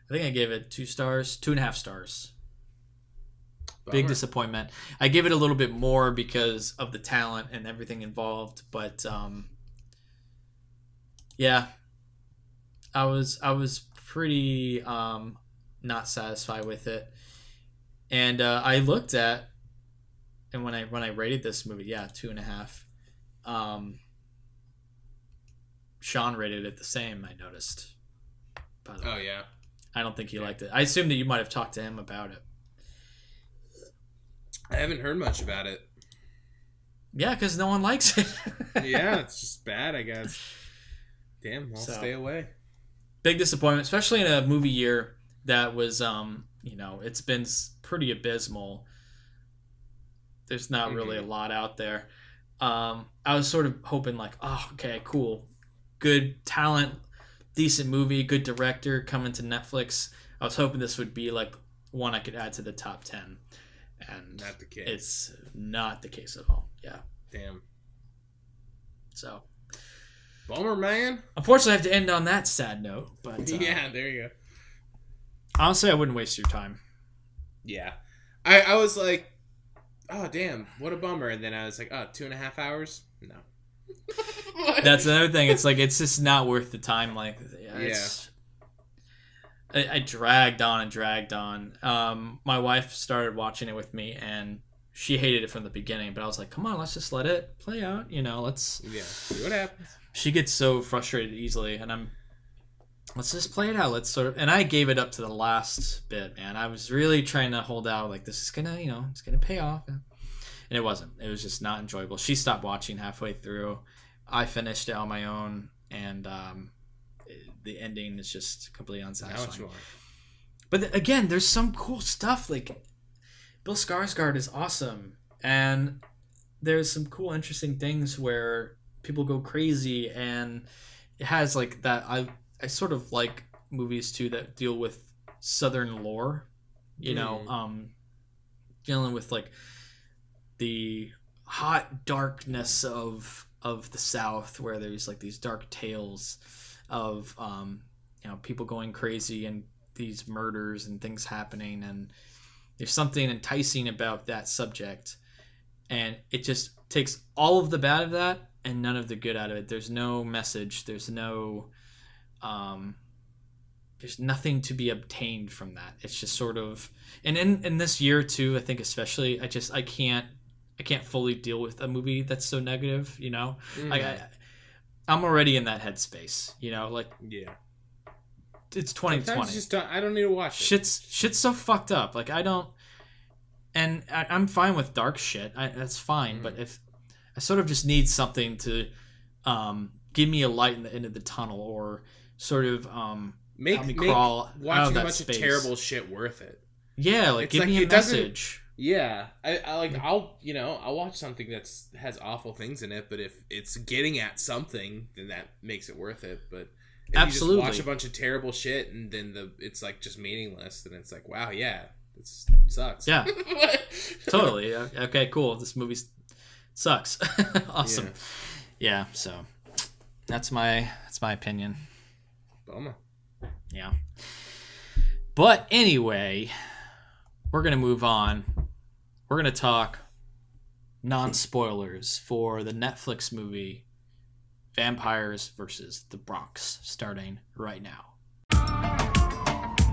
S2: I think I gave it 2.5 stars. Bummer. Big disappointment. I gave it a little bit more because of the talent and everything involved, but yeah, I was pretty not satisfied with it. And I looked at, and when I rated this movie, 2.5. Sean rated it the same, I noticed. By the way.
S3: Oh yeah.
S2: I don't think he liked it. I assume that you might have talked to him about it.
S3: I haven't heard much about it.
S2: Yeah, because no one likes it.
S3: Yeah, it's just bad, I guess. Damn, I'll stay away.
S2: Big disappointment, especially in a movie year that was, it's been pretty abysmal. There's not really a lot out there. I was sort of hoping, like, oh, okay, cool. Good talent, decent movie, good director coming to Netflix. I was hoping this would be, like, one I could add to the top 10. And
S3: not the case.
S2: It's not the case at all. Yeah.
S3: Damn.
S2: So.
S3: Bummer, man.
S2: Unfortunately, I have to end on that sad note. But
S3: yeah, there you go.
S2: Honestly, I wouldn't waste your time.
S3: Yeah. I was like, oh, damn, what a bummer. And then I was like, oh, 2.5 hours? No.
S2: That's another thing. It's like, it's just not worth the time. Like, I dragged on and dragged on. My wife started watching it with me, and she hated it from the beginning. But I was like, come on, let's just let it play out. Let's
S3: see what happens. She
S2: gets so frustrated easily, and let's just play it out. Let's and I gave it up to the last bit, man. I was really trying to hold out, like, this is gonna, it's gonna pay off. And it wasn't. It was just not enjoyable. She stopped watching halfway through. I finished it on my own, and the ending is just completely unsatisfying. But again, there's some cool stuff. Like, Bill Skarsgård is awesome, and there's some cool, interesting things where people go crazy, and it has, like, that. I sort of like movies too that deal with Southern lore. Dealing with, like, the hot darkness of the South, where there's, like, these dark tales of people going crazy and these murders and things happening, and there's something enticing about that subject, and it just takes all of the bad of that and none of the good out of it. There's no message, there's no there's nothing to be obtained from that. It's just sort of, and in this year too, I think especially, I can't fully deal with a movie that's so negative. I'm already in that headspace. It's 2020.
S3: I don't need to watch it.
S2: Shit's so fucked up. Like, I don't, and I'm fine with dark shit. That's fine. But if I sort of just need something to give me a light in the end of the tunnel, or sort of
S3: make
S2: me crawl
S3: watching
S2: out of
S3: a
S2: that
S3: bunch
S2: space.
S3: of terrible shit worth it.
S2: Yeah, like, give me a message.
S3: Yeah, I like I'll watch something has awful things in it, but if it's getting at something, then that makes it worth it. But if
S2: Absolutely.
S3: you just watch a bunch of terrible shit and then it's like just meaningless, then it's like, wow, yeah, this sucks.
S2: Yeah, totally. Okay, cool. This movie sucks. Awesome. Yeah. So that's my opinion.
S3: Bummer.
S2: Yeah. But anyway, we're gonna move on. We're going to talk non-spoilers for the Netflix movie Vampires versus the Bronx, starting right now.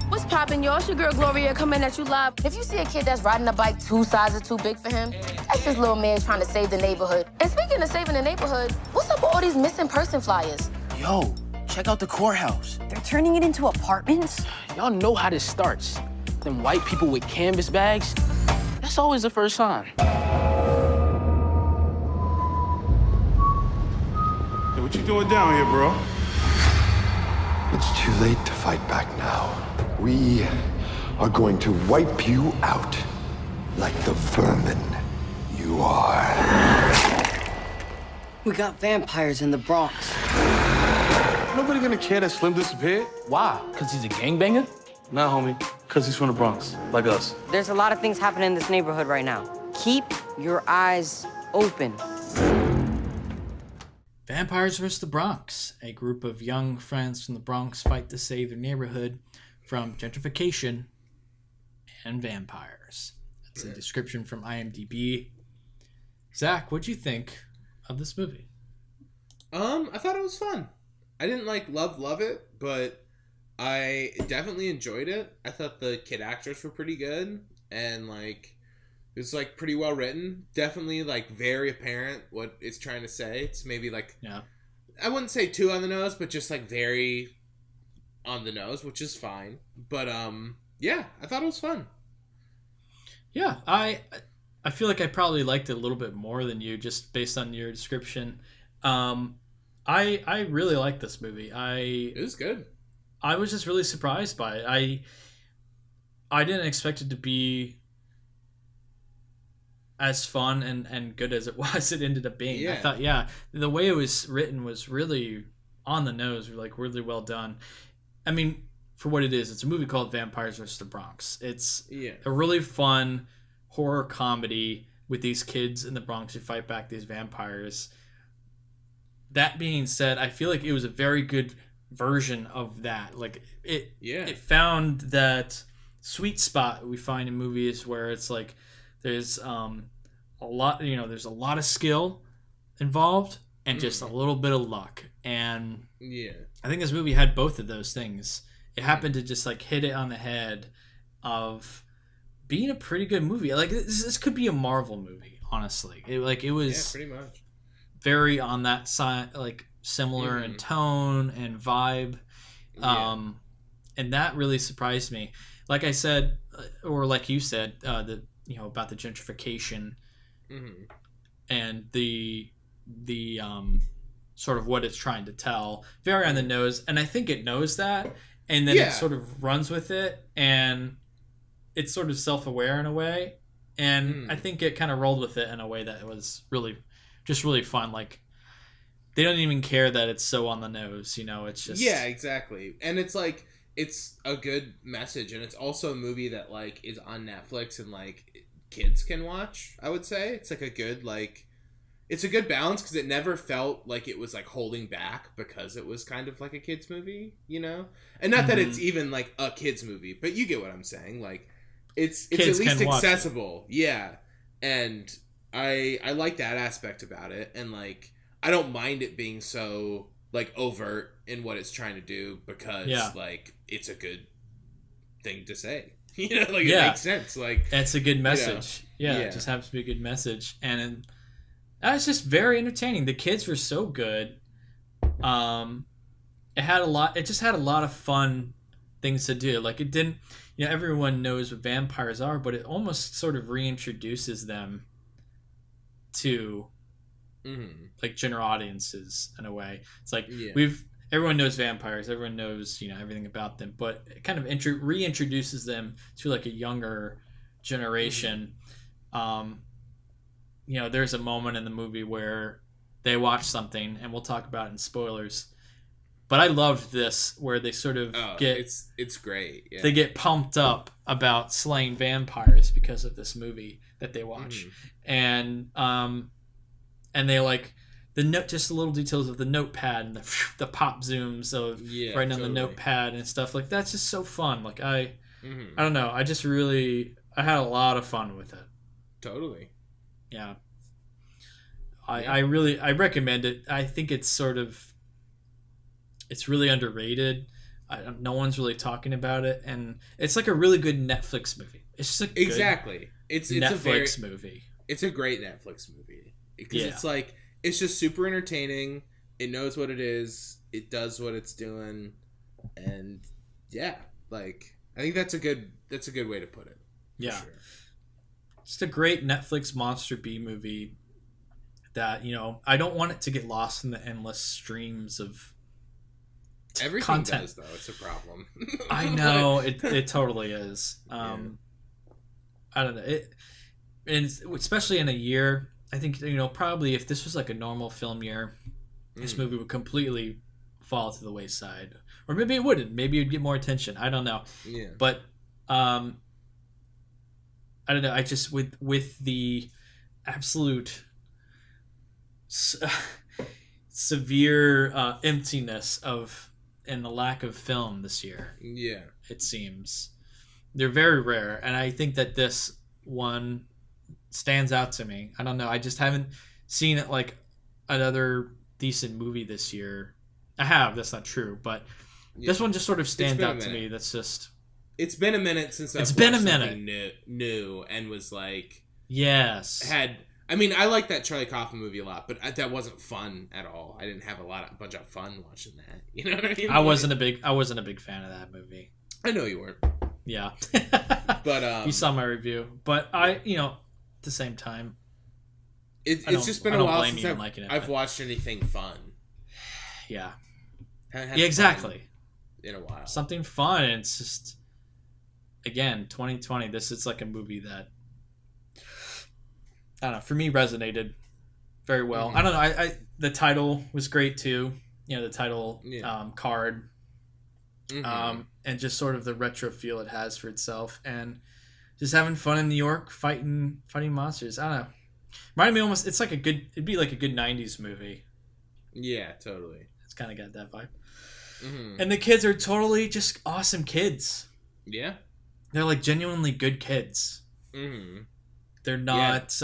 S4: What's poppin', y'all? It's your girl Gloria coming at you live. If you see a kid that's riding a bike 2 sizes too big for him, that's just little man trying to save the neighborhood. And speaking of saving the neighborhood, what's up with all these missing person flyers?
S5: Yo, check out the courthouse.
S6: They're turning it into apartments?
S5: Y'all know how this starts. Them white people with canvas bags, that's always the first sign.
S7: Hey, what you doing down here, bro?
S8: It's too late to fight back now. We are going to wipe you out like the vermin you are.
S6: We got vampires in the Bronx.
S7: Nobody gonna care that Slim disappeared.
S5: Why? Because he's a gangbanger?
S7: Nah, homie, because he's from the Bronx, like us.
S6: There's a lot of things happening in this neighborhood right now. Keep your eyes open.
S2: Vampires vs. the Bronx. A group of young friends from the Bronx fight to save their neighborhood from gentrification and vampires. That's a description from IMDb. Zach, what'd you think of this movie?
S3: I thought it was fun. I didn't love it, but I definitely enjoyed it. I thought the kid actors were pretty good, and it's pretty well written. Definitely very apparent what it's trying to say. It's maybe I wouldn't say too on the nose, but just very on the nose, which is fine. But yeah, I thought it was fun.
S2: Yeah, I feel like I probably liked it a little bit more than you, just based on your description. I really liked this movie.
S3: It was good.
S2: I was just really surprised by it. I didn't expect it to be as fun and good as it was. It ended up being.
S3: Yeah.
S2: I thought, the way it was written was really on the nose, really well done. I mean, for what it is, it's a movie called Vampires vs. the Bronx. It's a really fun horror comedy with these kids in the Bronx who fight back these vampires. That being said, I feel like it was a very good version of that. It found that sweet spot we find in movies where it's there's a lot of skill involved and just a little bit of luck. And I think this movie had both of those things. It happened to just hit it on the head of being a pretty good movie. This could be a Marvel movie, honestly. It was
S3: pretty much
S2: very on that side, similar in tone and vibe. And that really surprised me. Like I said, or like you said, about the gentrification and the sort of what it's trying to tell. Very on the nose, and I think it knows that, and then it sort of runs with it, and it's sort of self-aware in a way, and I think it kind of rolled with it in a way that was really fun. They don't even care that it's so on the nose, it's just...
S3: Yeah, exactly. And it's it's a good message, and it's also a movie that is on Netflix and kids can watch, I would say. It's a good it's a good balance because it never felt like it was holding back because it was kind of a kids movie, And not that it's even a kids movie, but you get what I'm saying. It's
S2: Kids
S3: at least
S2: can watch it.
S3: accessible. Yeah. And I like that aspect about it, and I don't mind it being so overt in what it's trying to do because it's a good thing to say. It makes sense.
S2: It's a good message. It just happens to be a good message, and it's just very entertaining. The kids were so good. It just had a lot of fun things to do. It didn't. Everyone knows what vampires are, but it almost sort of reintroduces them to general audiences in a way. It's everyone knows vampires, everyone knows everything about them, but it kind of reintroduces them to a younger generation, there's a moment in the movie where they watch something, and we'll talk about it in spoilers. But I loved this, where they sort of
S3: it's great. Yeah.
S2: They get pumped up about slaying vampires because of this movie that they watch, and they like just the little details of the notepad and the pop zooms of writing on the notepad and stuff like that's just so fun. Like I don't know, I had a lot of fun with it.
S3: Totally.
S2: Yeah. I recommend it. I think it's really underrated. No one's really talking about it, and it's like a really good Netflix movie. It's just
S3: It's
S2: Netflix movie.
S3: It's a great Netflix movie because it's like it's just super entertaining. It knows what it is. It does what it's doing, and like I think that's a good way to put it.
S2: Yeah, sure. Just a great Netflix monster B movie that I don't want it to get lost in the endless streams of
S3: everything
S2: content.
S3: Does, though. It's a problem.
S2: I know it totally is. I don't know it, and especially in a year. I think probably if this was like a normal film year, this movie would completely fall to the wayside, or maybe it wouldn't. Maybe it'd get more attention. I don't know.
S3: Yeah.
S2: But I don't know. I just with the absolute severe emptiness and the lack of film this year.
S3: Yeah.
S2: It seems they're very rare, and I think that this one stands out to me. I don't know. I just haven't seen it like another decent movie this year. I have. That's not true, but this one just sort of stands out to me. That's just.
S3: It's been a minute since I've watched something new and was like.
S2: Yes.
S3: I mean, I like that Charlie Kaufman movie a lot, but that wasn't fun at all. I didn't have a bunch of fun watching that. You know what I mean? I wasn't a big fan of that movie. I know you weren't.
S2: Yeah.
S3: But
S2: you saw my review. But at the same time,
S3: it's just been a while since I've watched anything fun.
S2: Yeah. Exactly.
S3: In a while.
S2: Something fun. And it's just, again, 2020. This is like a movie that, I don't know, for me resonated very well. I don't know. I the title was great too. The title card, and just sort of the retro feel it has for itself, and just having fun in New York, fighting monsters. I don't know. Reminded me almost. It's like it'd be like a good '90s movie.
S3: Yeah, totally.
S2: It's kind of got that vibe. And the kids are totally just awesome kids.
S3: Yeah.
S2: They're like genuinely good kids. They're not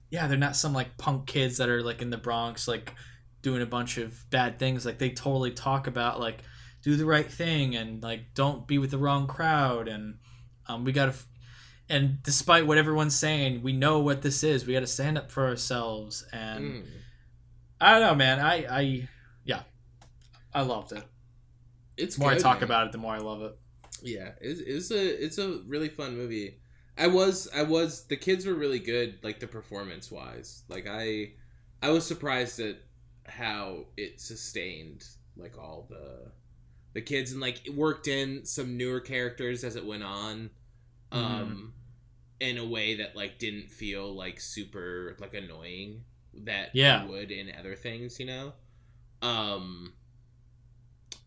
S2: they're not some like punk kids that are like in the Bronx like doing a bunch of bad things. Like they totally talk about like do the right thing and like don't be with the wrong crowd, and and despite what everyone's saying, we know what this is. We got to stand up for ourselves, and I don't know, man. I loved it.
S3: It's
S2: the more
S3: good,
S2: I talk
S3: man.
S2: about it, the more I love it.
S3: Yeah, it's a really fun movie. The kids were really good, like the performance wise. Like I was surprised at how it sustained like all the kids, and like it worked in some newer characters as it went on, in a way that like didn't feel like super like annoying that it would in other things,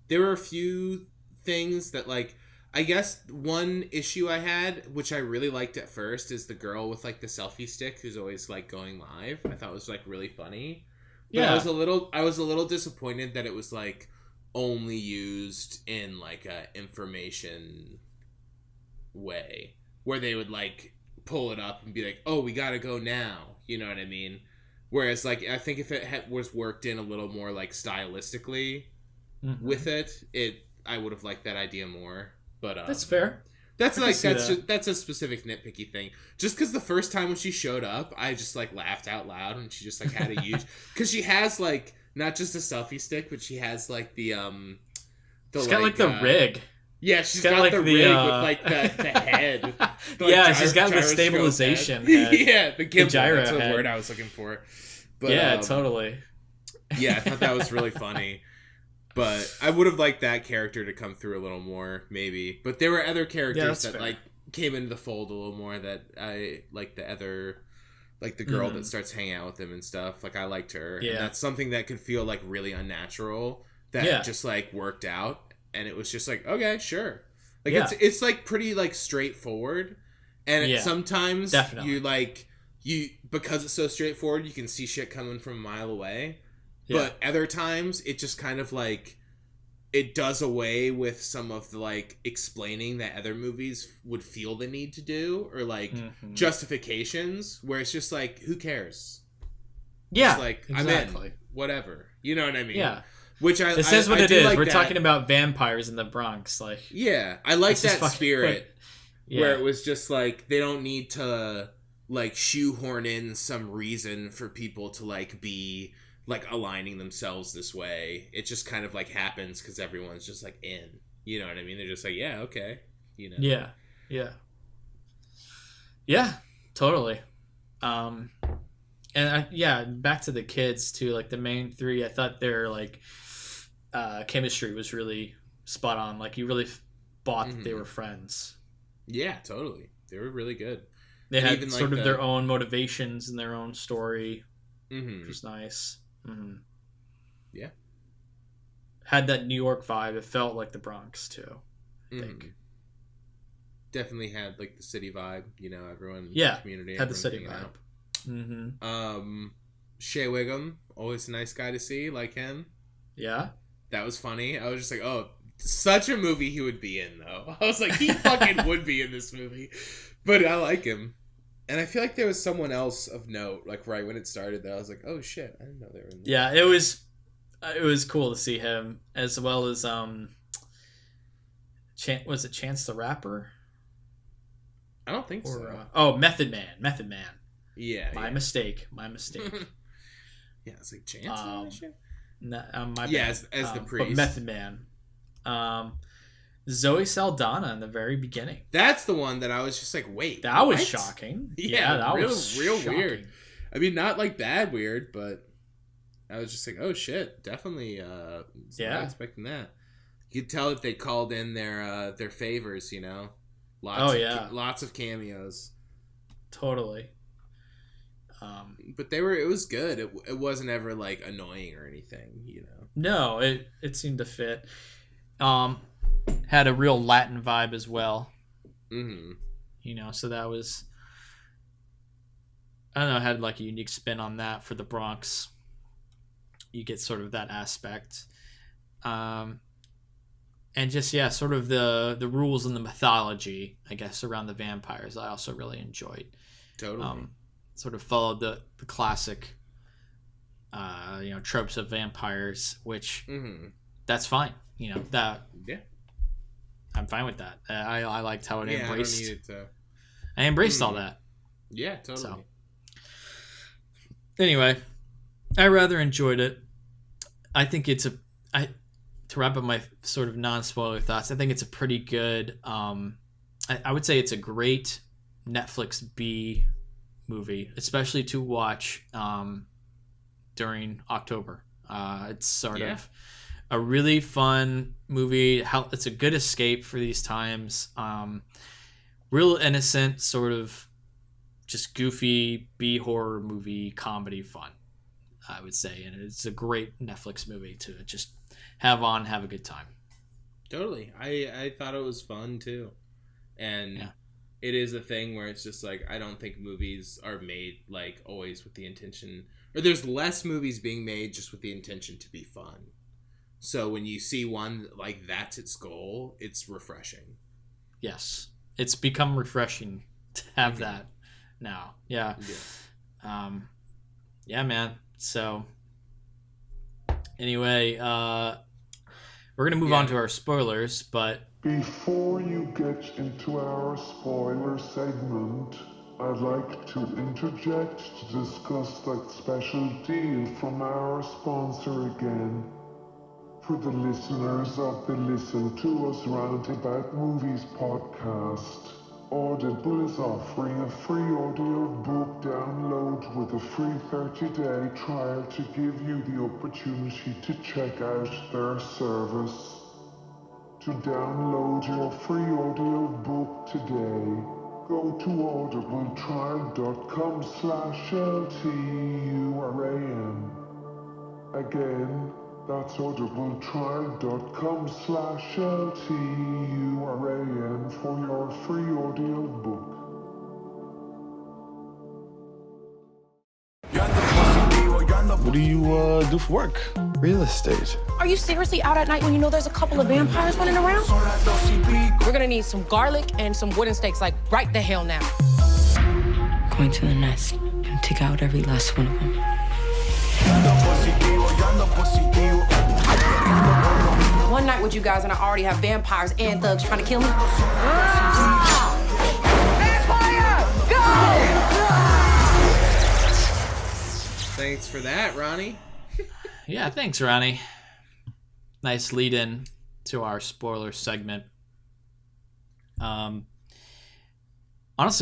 S3: There were a few things that like. I guess one issue I had, which I really liked at first, is the girl with like the selfie stick who's always like going live. I thought it was like really funny. But I was a little disappointed that it was like only used in like a information way, where they would like pull it up and be like, "Oh, we gotta go now." You know what I mean? Whereas like I think if it was worked in a little more like stylistically with it, I would have liked that idea more. But
S2: that's fair.
S3: That's a specific nitpicky thing. Just because the first time when she showed up, I just like laughed out loud, and she just like had a huge because she has like not just a selfie stick, but she has like the
S2: she's got like the rig.
S3: Yeah, she's got like the rig with like the head.
S2: She's got the stabilization head.
S3: Yeah, the gimbal. That's the
S2: head.
S3: word I was looking for. But,
S2: totally.
S3: Yeah, I thought that was really funny. But I would have liked that character to come through a little more, maybe. But there were other characters that fair. Like came into the fold a little more. That I like the other, like the girl that starts hanging out with him and stuff. Like I liked her.
S2: Yeah.
S3: And that's something that could feel like really unnatural. That just like worked out, and it was just like, okay, sure. Like it's like pretty like straightforward, and sometimes you because it's so straightforward, you can see shit coming from a mile away. Yeah. But other times it just kind of like it does away with some of the like explaining that other movies would feel the need to do, or like justifications where it's just like, who cares?
S2: Yeah,
S3: just like exactly. I'm in, whatever. You know what I mean?
S2: Yeah.
S3: Which
S2: this is what it is. Like we're talking about vampires in the Bronx, like
S3: I like that spirit where it was just like they don't need to like shoehorn in some reason for people to like be like aligning themselves this way. It just kind of like happens because everyone's just like in. You know what I mean? They're just like, yeah, okay. You know?
S2: Yeah, totally. And back to the kids too. Like the main three, I thought their like chemistry was really spot on. Like you really bought that they were friends. Yeah,
S3: totally. They were really good.
S2: They had even sort of their own motivations and their own story, which was nice.
S3: Yeah.
S2: Had that New York vibe. It felt like the Bronx too, I think.
S3: Definitely had like the city vibe, you know, everyone in the community.
S2: Had the city vibe.
S3: Shea Wiggum, always a nice guy to see, like him.
S2: Yeah.
S3: That was funny. I was just like, oh, such a movie he would be in, though. I was like, he fucking would be in this movie. But I like him. And I feel like there was someone else of note, like right when it started, that I was like, oh shit, I didn't know they were in there.
S2: Yeah, it was cool to see him, as well as was it Chance the Rapper?
S3: I don't think so.
S2: Method Man.
S3: Yeah.
S2: My mistake.
S3: Yeah, it's like Chance. As the priest.
S2: But Method Man. Zoe Saldana in the very beginning.
S3: That's the one that I was just like, wait,
S2: that was shocking.
S3: Yeah, that was real weird. I mean, not like bad weird, but I was just like, oh shit, definitely. Not expecting that. You could tell that they called in their favors, you know. Lots of cameos.
S2: Totally.
S3: But it was good. It wasn't ever like annoying or anything, you know.
S2: No, it seemed to fit. Had a real Latin vibe as well. You know, so that was, I don't know, had like a unique spin on that for the Bronx. You get sort of that aspect. And just, sort of the rules and the mythology, I guess, around the vampires, I also really enjoyed.
S3: Totally.
S2: Sort of followed the classic, tropes of vampires, which that's fine. You know, that. Yeah. I'm fine with that. I liked how it embraced.
S3: I don't need it to.
S2: I embraced all that.
S3: Yeah, totally.
S2: So, anyway, I rather enjoyed it. I think it's to wrap up my sort of non-spoiler thoughts, I think it's a pretty good, I would say it's a great Netflix B movie, especially to watch during October. It's sort of a really fun movie. It's a good escape for these times. Real innocent, sort of just goofy B horror movie comedy fun, I would say. And it's a great Netflix movie to just have a good time.
S3: Totally. I thought it was fun too. And it is a thing where it's just like, I don't think movies are made like always with the intention, or there's less movies being made just with the intention to be fun. So when you see one like that's its goal, it's refreshing.
S2: Yes. It's become refreshing to have that now. Yeah. Man. So anyway, we're going to move on to our spoilers, but
S1: before you get into our spoiler segment, I'd like to interject to discuss that special deal from our sponsor again. For the listeners of the Listen to Us Rant About Movies podcast, Audible is offering a free audio book download with a free 30-day trial to give you the opportunity to check out their service. To download your free audiobook today, go to audibletrial.com/LTURAM. Again, that's audibletrial.com/LTURAM for your free audiobook.
S7: What do you do for work?
S8: Real estate.
S4: Are you seriously out at night when you know there's a couple of vampires running around? We're gonna need some garlic and some wooden stakes, like right the hell now.
S6: Going to the nest and take out every last one of them.
S4: One night with you guys and I already have vampires and thugs trying to kill me.
S3: Thanks for that, Ronnie.
S2: Yeah, thanks, Ronnie. Nice lead in to our spoiler segment. Honestly,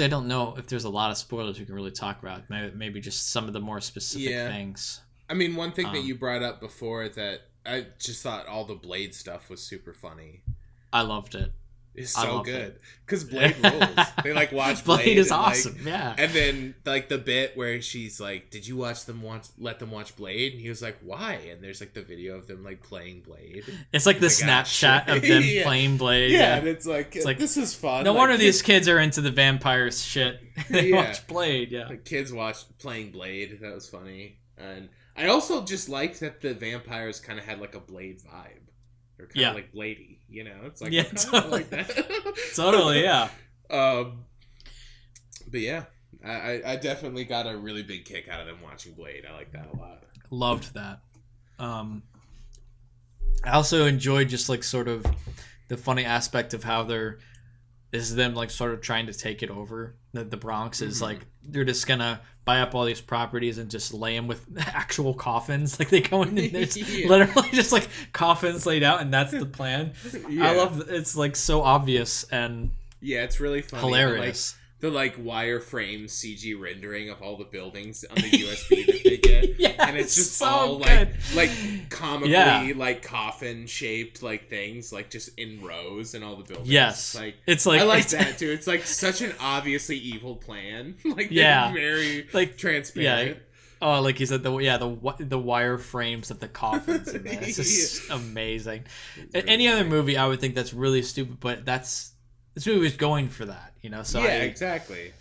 S2: I don't know if there's a lot of spoilers we can really talk about. Maybe just some of the more specific things.
S3: I mean, one thing that you brought up before that I just thought all the Blade stuff was super funny.
S2: I loved it.
S3: It's so good because Blade rules. They like watch Blade.
S2: Blade is
S3: and,
S2: awesome.
S3: Like,
S2: yeah.
S3: And then like the bit where she's like, "Did you let them watch Blade?" And he was like, "Why?" And there's like the video of them like playing Blade.
S2: It's like the Snapchat of them playing Blade.
S3: Yeah, and it's like this is fun.
S2: No
S3: like,
S2: wonder these kids are into the vampires shit. They watch Blade. Yeah.
S3: The kids watched playing Blade. That was funny. And I also just liked that the vampires kind of had like a Blade vibe. They're kind of like Bladey, you know? It's like,
S2: totally.
S3: like that.
S2: Totally, yeah.
S3: But yeah, I definitely got a really big kick out of them watching Blade. I like that a lot.
S2: Loved that. I also enjoyed just like sort of the funny aspect of how this is them like sort of trying to take it over. The Bronx is like, they're just gonna buy up all these properties and just lay them with actual coffins. Like they go in and there's literally just like coffins laid out, and that's the plan. I love it's like so obvious and
S3: it's really funny.
S2: Hilarious.
S3: The like wireframe CG rendering of all the buildings on the USB that they get, and it's just
S2: so
S3: all
S2: good.
S3: like comically like coffin shaped like things like just in rows in all the buildings.
S2: Yes,
S3: it's like I like that too. It's like such an obviously evil plan. Like they're very like transparent.
S2: Yeah. Oh, like you said, the wire frames of the coffins in there. It's just amazing. Any other movie, I would think that's really stupid, but this movie was going for that, you know. So
S3: exactly.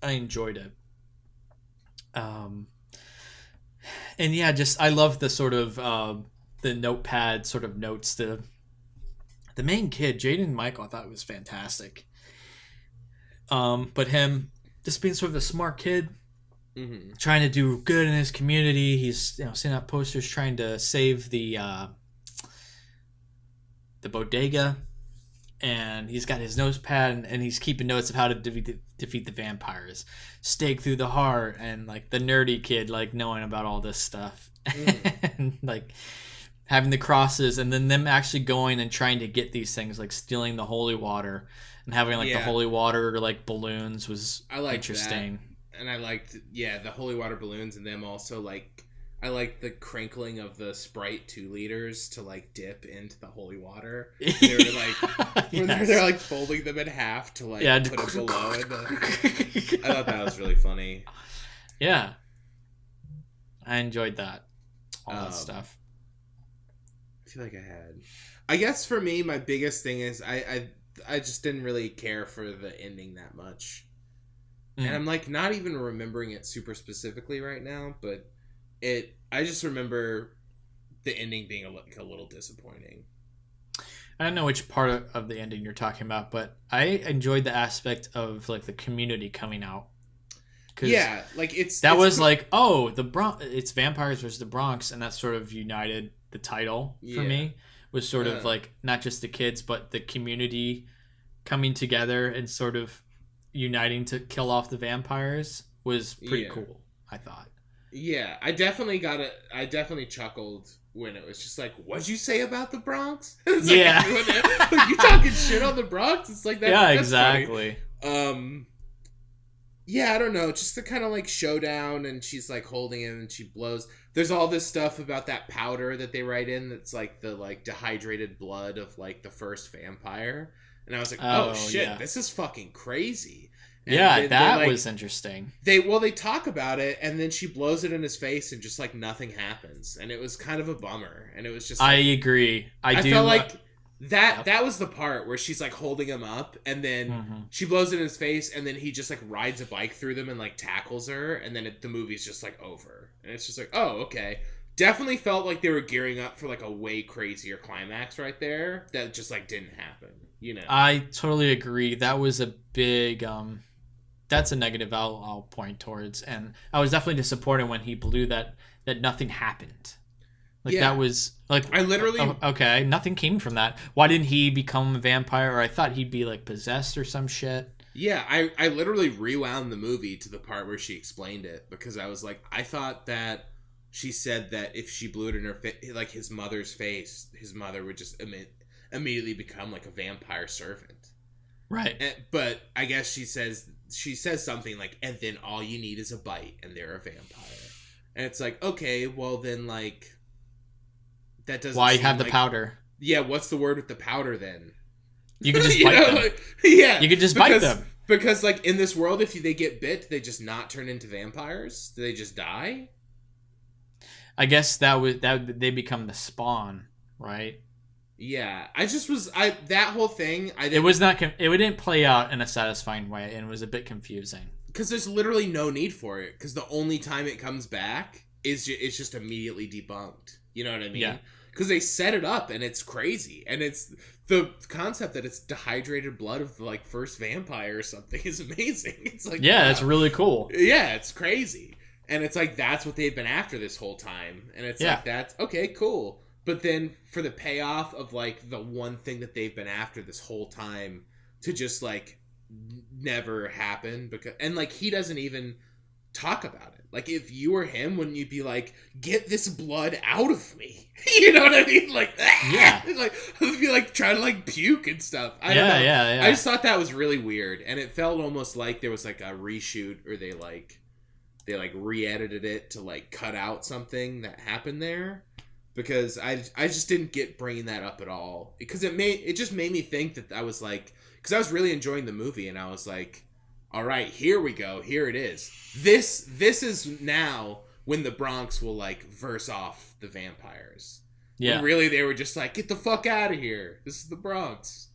S2: I enjoyed it. And I love the sort of the notepad sort of notes. The main kid, Jaden Michael, I thought was fantastic. But him just being sort of a smart kid, trying to do good in his community. He's sending out posters trying to save the bodega. And he's got his notepad, and he's keeping notes of how to defeat the vampires. Stake through the heart, and like the nerdy kid, like knowing about all this stuff, and like having the crosses, and then them actually going and trying to get these things, like stealing the holy water, and having like the holy water like balloons was interesting.
S3: That. And I liked the holy water balloons, and them also like. I like the crinkling of the Sprite 2 liters to like dip into the holy water. They were like when they're like folding them in half to like put it below. I thought that was really funny.
S2: Yeah, I enjoyed that. All that stuff.
S3: I feel like I guess for me, my biggest thing is I just didn't really care for the ending that much, and I'm like not even remembering it super specifically right now, but. I just remember the ending being a little disappointing.
S2: I don't know which part of the ending you're talking about, but I enjoyed the aspect of like the community coming out.
S3: Like it's
S2: was cool. Like, oh, the Bronx, it's vampires versus the Bronx, and that sort of united the title for me. Was sort of like not just the kids, but the community coming together and sort of uniting to kill off the vampires was pretty cool, I thought.
S3: Yeah, I definitely chuckled when it was just like, "What'd you say about the Bronx?" It's like, you talking shit on the Bronx? It's like that.
S2: Yeah, exactly.
S3: Yeah, I don't know. Just the kind of like showdown, and she's like holding him, and she blows. There's all this stuff about that powder that they write in that's like the like dehydrated blood of like the first vampire. And I was like, oh shit,
S2: yeah.
S3: this is fucking crazy. And
S2: Yeah,
S3: they,
S2: that
S3: like,
S2: was interesting.
S3: They talk about it, and then she blows it in his face, and just like nothing happens, and it was kind of a bummer. And it was just like,
S2: I agree. I
S3: felt like that was the part where she's like holding him up, and then she blows it in his face, and then he just like rides a bike through them and like tackles her, and then the movie's just like over, and it's just like, oh, okay. Definitely felt like they were gearing up for like a way crazier climax right there that just like didn't happen, you know.
S2: I totally agree. That was a big that's a negative I'll point towards, and I was definitely disappointed when he blew that nothing happened. Like that was like
S3: I literally
S2: okay, nothing came from that. Why didn't he become a vampire? Or I thought he'd be like possessed or some shit.
S3: Yeah, I literally rewound the movie to the part where she explained it, because I was like, I thought that she said that if she blew it in her like his mother's face, his mother would just immediately become like a vampire servant.
S2: Right.
S3: But I guess she says something like, and then all you need is a bite and they're a vampire. And it's like, okay, well then like that doesn't
S2: Why have the
S3: like,
S2: powder?
S3: Yeah, what's the word with the powder then?
S2: You can just bite them.
S3: Like, yeah.
S2: You could just bite them.
S3: Because like in this world, if they get bit, they just not turn into vampires? Do they just die?
S2: I guess that they become the spawn, right?
S3: Yeah, that whole thing.
S2: It didn't play out in a satisfying way, and it was a bit confusing.
S3: Because there's literally no need for it. Because the only time it comes back is it's just immediately debunked. You know what I mean?
S2: Yeah.
S3: Because they set it up, and it's crazy, and it's the concept that it's dehydrated blood of the like first vampire or something is amazing. It's like,
S2: yeah,
S3: wow.
S2: It's really cool.
S3: Yeah, it's crazy, and it's like that's what they've been after this whole time, and it's like that's okay, cool. But then for the payoff of like the one thing that they've been after this whole time to just like never happen, because and like he doesn't even talk about it. Like if you were him, wouldn't you be like, get this blood out of me? You know what I mean? Like
S2: yeah,
S3: like I'd be like trying to like puke and stuff. I don't know.
S2: Yeah.
S3: I just thought that was really weird, and it felt almost like there was like a reshoot, or they re-edited it to like cut out something that happened there. Because I just didn't get bringing that up at all, because it just made me think that I was like, because I was really enjoying the movie, and I was like, all right, here we go, here it is. This is now when the Bronx will like verse off the vampires. Yeah. And really, they were just like, get the fuck out of here. This is the Bronx,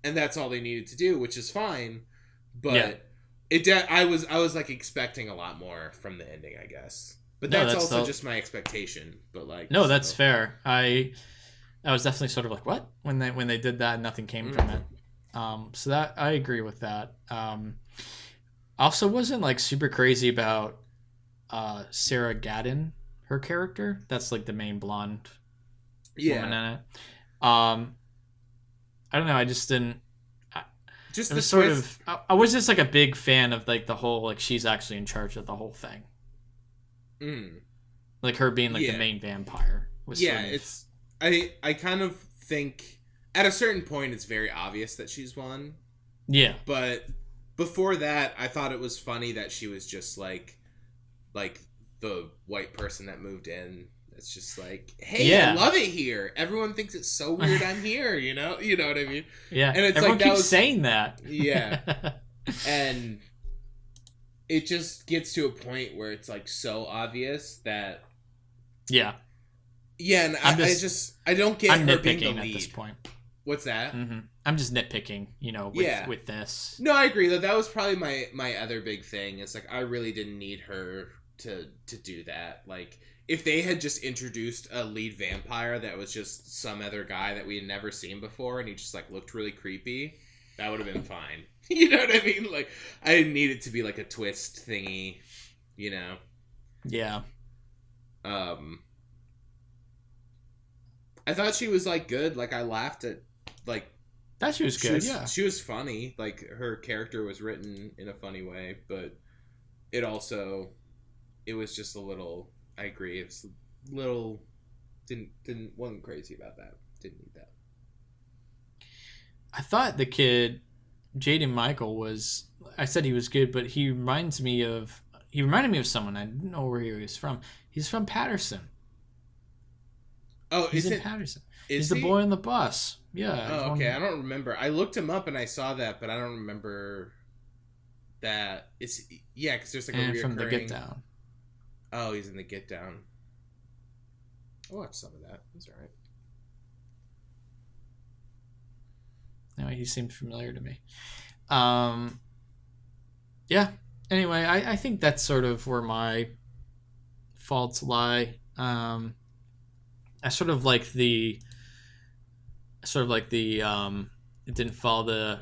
S3: and that's all they needed to do, which is fine. But I was like expecting a lot more from the ending, I guess. But that's also just my expectation. But like,
S2: no, that's fair. I was definitely sort of like, what, when they did that and nothing came from it. So that I agree with that. Also wasn't like super crazy about Sarah Gadon, her character. That's like the main blonde woman in it. I don't know. I just didn't. Just it was sort of. I was just like a big fan of like the whole like she's actually in charge of the whole thing. Like her being like the main vampire.
S3: It's I kind of think at a certain point it's very obvious that she's one. Yeah. But before that, I thought it was funny that she was just like the white person that moved in. It's just like, hey, I love it here. Everyone thinks it's so weird I'm here, you know what I mean?
S2: Yeah. And it's everyone like keeps saying that.
S3: Yeah. And it just gets to a point where it's like so obvious that and I don't get
S2: I'm
S3: her
S2: nitpicking
S3: being the lead
S2: at this point.
S3: What's that?
S2: I'm just nitpicking, with this.
S3: No, I agree. That was probably my other big thing. It's like I really didn't need her to do that. Like if they had just introduced a lead vampire that was just some other guy that we had never seen before, and he just like looked really creepy, that would have been fine. You know what I mean? Like, I didn't need it to be like a twist thingy, you know?
S2: Yeah.
S3: I thought she was like good. Like, I laughed at, like...
S2: That she was good,
S3: She was funny. Like, her character was written in a funny way, but it also... It was just a little... I agree. It was a little... Wasn't crazy about that. Didn't need that.
S2: I thought the kid Jaden Michael was. I said he was good, but he reminded me of someone. I didn't know where he was from. He's from Patterson.
S3: Oh,
S2: he's in Patterson. He's the boy on the bus. Yeah.
S3: Oh, okay. I don't remember. I looked him up and I saw that, but I don't remember that. It's because there's like a reoccurring... from the Get Down. Oh, he's in the Get Down. I'll watch some of that. That's all right.
S2: Anyway, he seemed familiar to me. Yeah. Anyway, I think that's sort of where my faults lie. I sort of like the it didn't follow the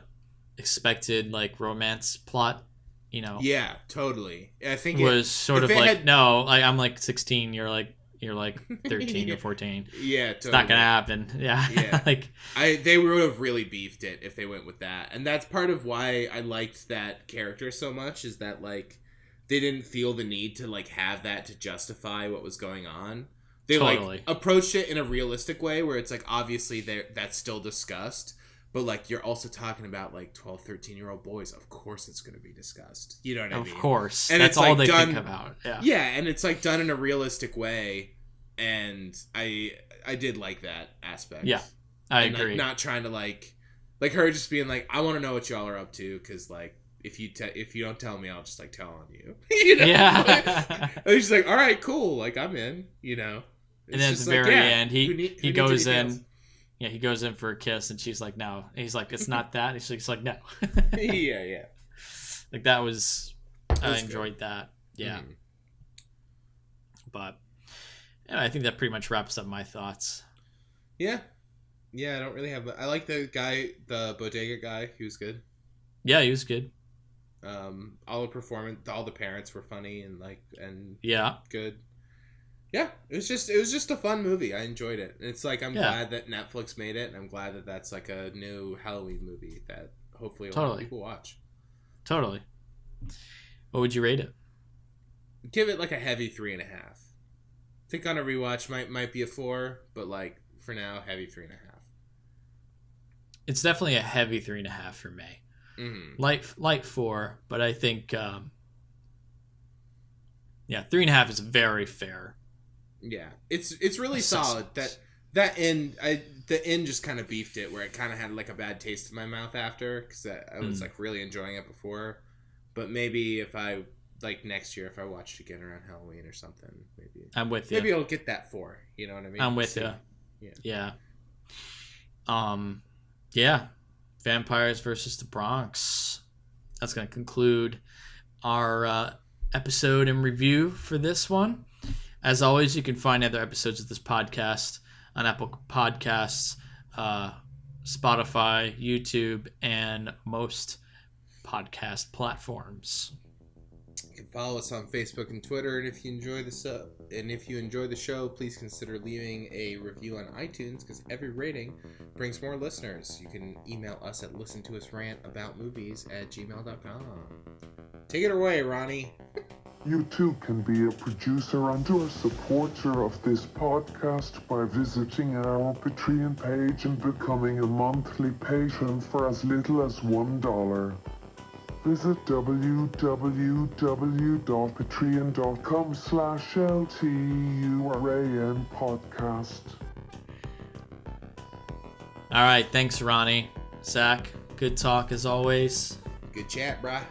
S2: expected like romance plot, you know.
S3: Yeah, totally. I think
S2: it was sort of like no, like I'm like 16, you're like 13 or 14.
S3: Yeah, totally.
S2: It's not gonna happen. Yeah. Like
S3: they would have really beefed it if they went with that. And that's part of why I liked that character so much, is that like they didn't feel the need to like have that to justify what was going on. They like approached it in a realistic way where it's like obviously that's still discussed, but like you're also talking about like 12, 13-year-old boys. Of course it's going to be discussed. You know what I mean?
S2: Of course.
S3: And
S2: that's
S3: it's all
S2: they think about. Yeah.
S3: Yeah, and it's like done in a realistic way, and I did like that aspect.
S2: Yeah. I agree.
S3: Not trying to like her just being like, I want to know what y'all are up to, cuz like if you don't tell me, I'll just like tell on you. You know?
S2: Yeah.
S3: And she's like, all right, cool, like I'm in, you know.
S2: And then at the very end, he goes in. Yeah, he goes in for a kiss, and she's like, "No." And he's like, "It's not that." And she's like, "No."
S3: Yeah.
S2: Like that was I enjoyed good. That. Yeah. Mm-hmm. But I think that pretty much wraps up my thoughts.
S3: Yeah. I don't really have. I like the guy, the bodega guy. He was good.
S2: Yeah, he was good.
S3: All the performance, all the parents were funny and good. Yeah, it was just a fun movie. I enjoyed it. It's like I'm glad that Netflix made it, and I'm glad that that's like a new Halloween movie that hopefully a lot of people watch.
S2: Totally. What would you rate it?
S3: Give it like a heavy 3.5. I think on a rewatch might be a 4, but like for now, heavy 3.5.
S2: It's definitely a heavy 3.5 for me. Mm-hmm. Light 4, but I think 3.5 is very fair.
S3: Yeah, it's really solid. That end, the end just kind of beefed it, where it kind of had like a bad taste in my mouth after, because I was like really enjoying it before. But maybe if I like next year, if I watched it again around Halloween or something, maybe
S2: I'm with you.
S3: Maybe I'll get that 4. You know what I mean?
S2: I'm with you. Yeah. Yeah. Vampires versus the Bronx. That's going to conclude our episode and review for this one. As always, you can find other episodes of this podcast on Apple Podcasts, Spotify, YouTube, and most podcast platforms.
S3: You can follow us on Facebook and Twitter, and if you enjoy the show, please consider leaving a review on iTunes, because every rating brings more listeners. You can email us at listentousrant@gmail.com. Take it away, Ronnie.
S1: You too can be a producer and or supporter of this podcast by visiting our Patreon page and becoming a monthly patron for as little as $1. Visit www.patreon.com/LTURAM podcast.
S2: All right, thanks, Ronnie. Zach, good talk as always.
S3: Good chat, brah.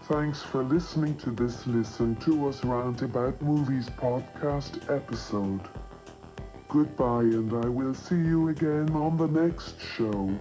S1: Thanks for listening to this Listen to Us Rant About Movies podcast episode. Goodbye, and I will see you again on the next show.